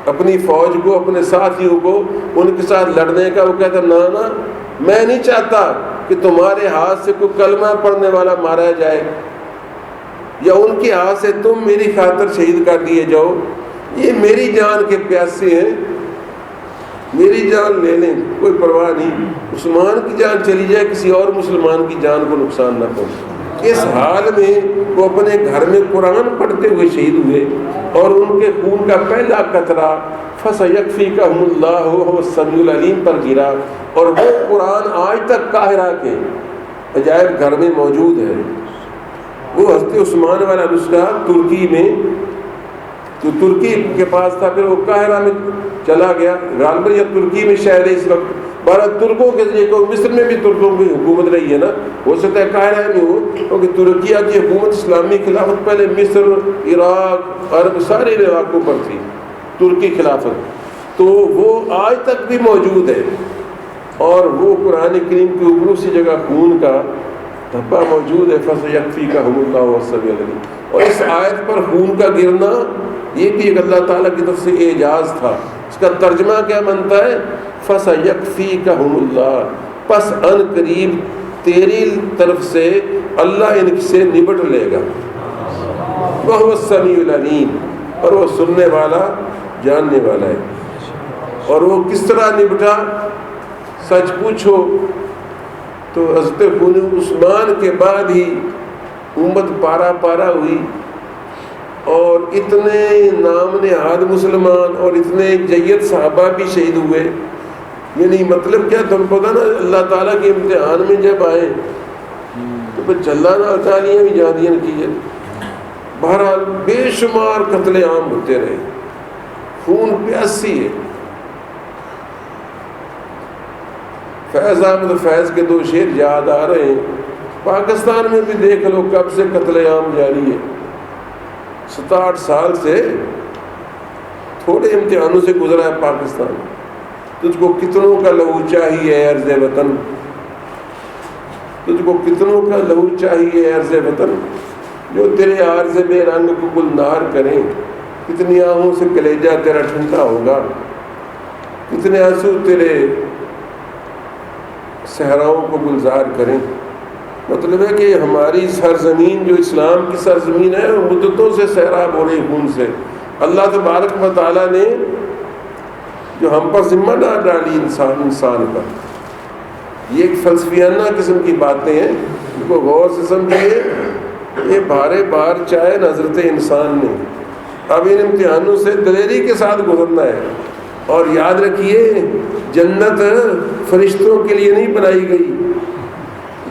اپنی فوج کو، اپنے ساتھیوں کو ان کے ساتھ لڑنے کا، وہ کہتا نا میں نہیں چاہتا کہ تمہارے ہاتھ سے کوئی کلمہ پڑھنے والا مارا جائے، یا ان کے ہاتھ سے تم میری خاطر شہید کر دیے جاؤ، یہ میری جان کے پیاسے ہیں، میری جان لے لیں، کوئی پرواہ نہیں، عثمان کی جان چلی جائے، کسی اور مسلمان کی جان کو نقصان نہ پہنچے۔ اس حال میں وہ اپنے گھر میں قرآن پڑھتے ہوئے شہید ہوئے، اور ان کے خون کا پہلا قطرہ فَسَيَكْفِيكَهُمُ اللَّهُ وَهُوَ السَّمِيعُ الْعَلِيمُ پر گرا، اور وہ قرآن آج تک قاہرہ کے عجائب گھر میں موجود ہے۔ وہ حضرت عثمان والا نسخہ ترکی میں، تو ترکی کے پاس تھا، پھر وہ قاہرہ میں چلا گیا، غالباً یا ترکی میں شاید اس وقت، بارہ ترکوں کے ذریعے کو، مصر میں بھی ترکوں کی حکومت رہی ہے نا، ہو سکتا ہے قاہرہ میں ہو، کیونکہ ترکیہ کی حکومت اسلامی خلافت پہلے مصر، عراق، عرب سارے علاقوں پر تھی ترکی خلافت، تو وہ آج تک بھی موجود ہے، اور وہ قرآن کریم کی اوپر اسی جگہ خون کا دھبا موجود ہے، فَسَيَكْفِيكَهُمُ اللَّهُ وَهُوَ السَّمِيعُ الْعَلِيمُ۔ اور اس آیت پر خون کا گرنا یہ بھی ایک اللہ تعالیٰ کی طرف سے اعجاز تھا۔ اس کا ترجمہ کیا بنتا ہے؟ فَسَيَكْفِيكَهُمُ اللَّهُ، پس ان قریب تیری طرف سے اللہ ان سے نبٹ لے گا، وَهُوَ السَّمِيعُ الْعَلِيمُ، اور وہ سننے والا جاننے والا ہے۔ اور وہ کس طرح نبٹا؟ سچ پوچھو تو حضرت خون عثمان کے بعد ہی امت پارا پارا ہوئی، اور اتنے نام نہاد مسلمان اور اتنے جید صحابہ بھی شہید ہوئے. یعنی مطلب کیا تم پتہ نا، اللہ تعالیٰ کے امتحان میں جب آئے تو پھر جلانا اٹھانیاں بھی جادیاں کی ہے. بہرحال بے شمار قتل عام ہوتے رہے، خون پیاسی ہے. فیض احمد فیض کے 2 شعر یاد آ رہے ہیں. پاکستان میں بھی دیکھ لو کب سے قتل عام جاری ہے. 67 سال سے تھوڑے امتحانوں سے گزرا ہے پاکستان. تجھ کو کتنوں کا لہو چاہیے عرض وطن، تجھ کو کتنوں کا لہو چاہیے عرض وطن، جو تیرے عارض بے رنگ کو گلنار کریں. کتنی آہوں سے کلیجہ تیرا ٹھنڈا ہوگا، کتنے آنسو تیرے صحراؤں کو گلزار کریں. مطلب ہے کہ ہماری سرزمین جو اسلام کی سرزمین ہے وہ مدتوں سے سیراب ہو رہی خون سے. اللہ تبارک و تعالیٰ نے جو ہم پر ذمہ نہ ڈالی انسان پر، یہ ایک فلسفیانہ قسم کی باتیں ہیں، ان کو غور سے سمجھیے. یہ بارے بار چاہے حضرت انسان نے. اب ان امتحانوں سے دلیری کے ساتھ گزرنا ہے. اور یاد رکھیے جنت فرشتوں کے لیے نہیں بنائی گئی،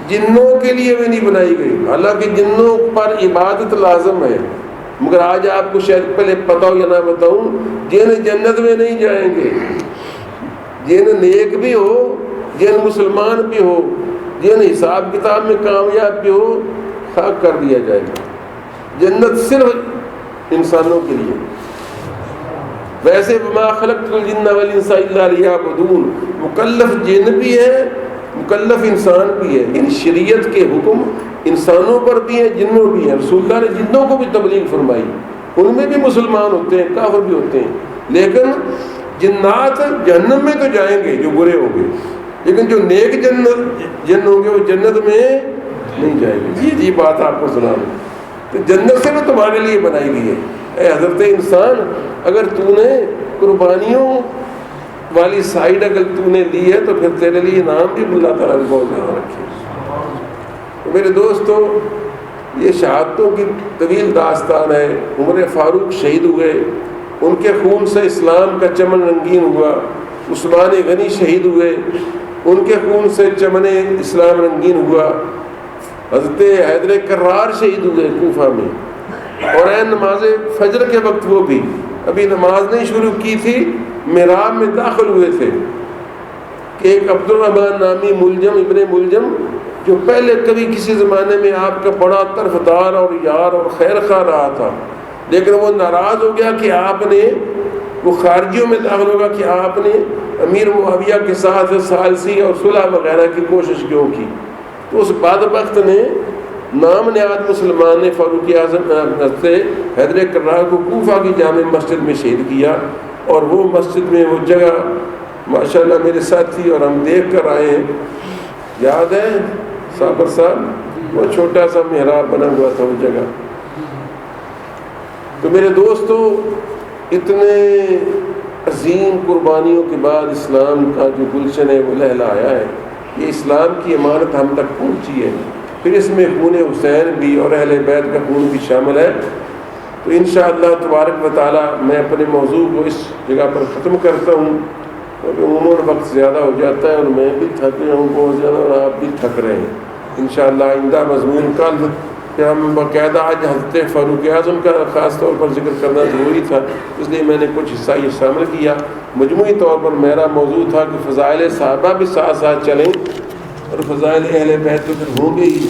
جنوں کے لیے بھی نہیں بنائی گئی. حالانکہ جنوں پر عبادت لازم ہے، مگر آج آپ کو شاید پہلے پتہ ہو یا نہ بتاؤں، جن جنت میں نہیں جائیں گے، جن نیک بھی ہو، جن مسلمان بھی ہو، جن حساب کتاب میں کامیاب بھی ہو، خاک کر دیا جائے گا. جنت صرف انسانوں کے لیے. ویسے وما خلقت الجن والانس الا لیعبدون، مکلف جن بھی ہے، مکلف انسان بھی ہے. ان شریعت کے حکم انسانوں پر بھی ہیں، جنوں بھی ہیں. رسول اللہ نے جنوں کو بھی تبلیغ فرمائی، ان میں بھی مسلمان ہوتے ہیں، کافر بھی ہوتے ہیں. لیکن جنات جہنم میں تو جائیں گے جو برے ہوں گے، لیکن جو نیک جن ہوں گے وہ جنت میں نہیں جائیں گے. یہ بات آپ کو سنا دوں. تو جنت سے وہ تمہارے لیے بنائی گئی ہے. اے حضرت انسان، اگر تو نے قربانیوں والی سائیڈ اگر تو نے لی ہے تو پھر تیرے لیے انعام بھی اللہ تعالیٰ نے بہت زیادہ رکھے. تو میرے دوستو، یہ شہادتوں کی طویل داستان ہے. عمر فاروق شہید ہوئے، ان کے خون سے اسلام کا چمن رنگین ہوا. عثمان غنی شہید ہوئے، ان کے خون سے چمن اسلام رنگین ہوا. حضرت حیدر کرار شہید ہوئے کوفہ میں، اور اے نماز فجر کے وقت وہ بھی ابھی نماز نہیں شروع کی تھی، محراب میں داخل ہوئے تھے کہ ایک عبد الرحمن نامی ملجم، ابن ملجم، جو پہلے کبھی کسی زمانے میں آپ کا بڑا طرفدار اور یار اور خیر خواہ رہا تھا، لیکن وہ ناراض ہو گیا کہ آپ نے، وہ خارجیوں میں داخل ہوگا کہ آپ نے امیر معاویہ کے ساتھ ثالثی اور صلح وغیرہ کی کوشش کیوں کی. تو اس بدبخت نے، نام نہاد مسلمان نے فاروق اعظم سے حیدر کرار کو کوفہ کی جامع مسجد میں شہید کیا. اور وہ مسجد میں وہ جگہ ماشاءاللہ میرے ساتھی اور ہم دیکھ کر آئے ہیں، یاد ہے صابر صاحب، وہ چھوٹا سا محراب بنا ہوا تھا وہ جگہ. تو میرے دوستو، اتنے عظیم قربانیوں کے بعد اسلام کا جو گلشن ہے وہ لہلایا ہے. یہ اسلام کی امانت ہم تک پہنچی ہے. پھر اس میں خون حسین بھی اور اہل بیت کا خون بھی شامل ہے. تو انشاءاللہ تبارک و تعالیٰ میں اپنے موضوع کو اس جگہ پر ختم کرتا ہوں، کیونکہ عموماً وقت زیادہ ہو جاتا ہے اور میں بھی تھک رہا ہوں بہت زیادہ، اور آپ بھی تھک رہے ہیں. انشاءاللہ آئندہ مضمون کل کہ ہم باقاعدہ آج حضرت فاروق اعظم کا خاص طور پر ذکر کرنا ضروری تھا، اس لیے میں نے کچھ حصہ یہ شامل کیا. مجموعی طور پر میرا موضوع تھا کہ فضائل صحابہ بھی ساتھ ساتھ چلیں، اور فضائل اہل بیت تو پھر ہوں گے ہی.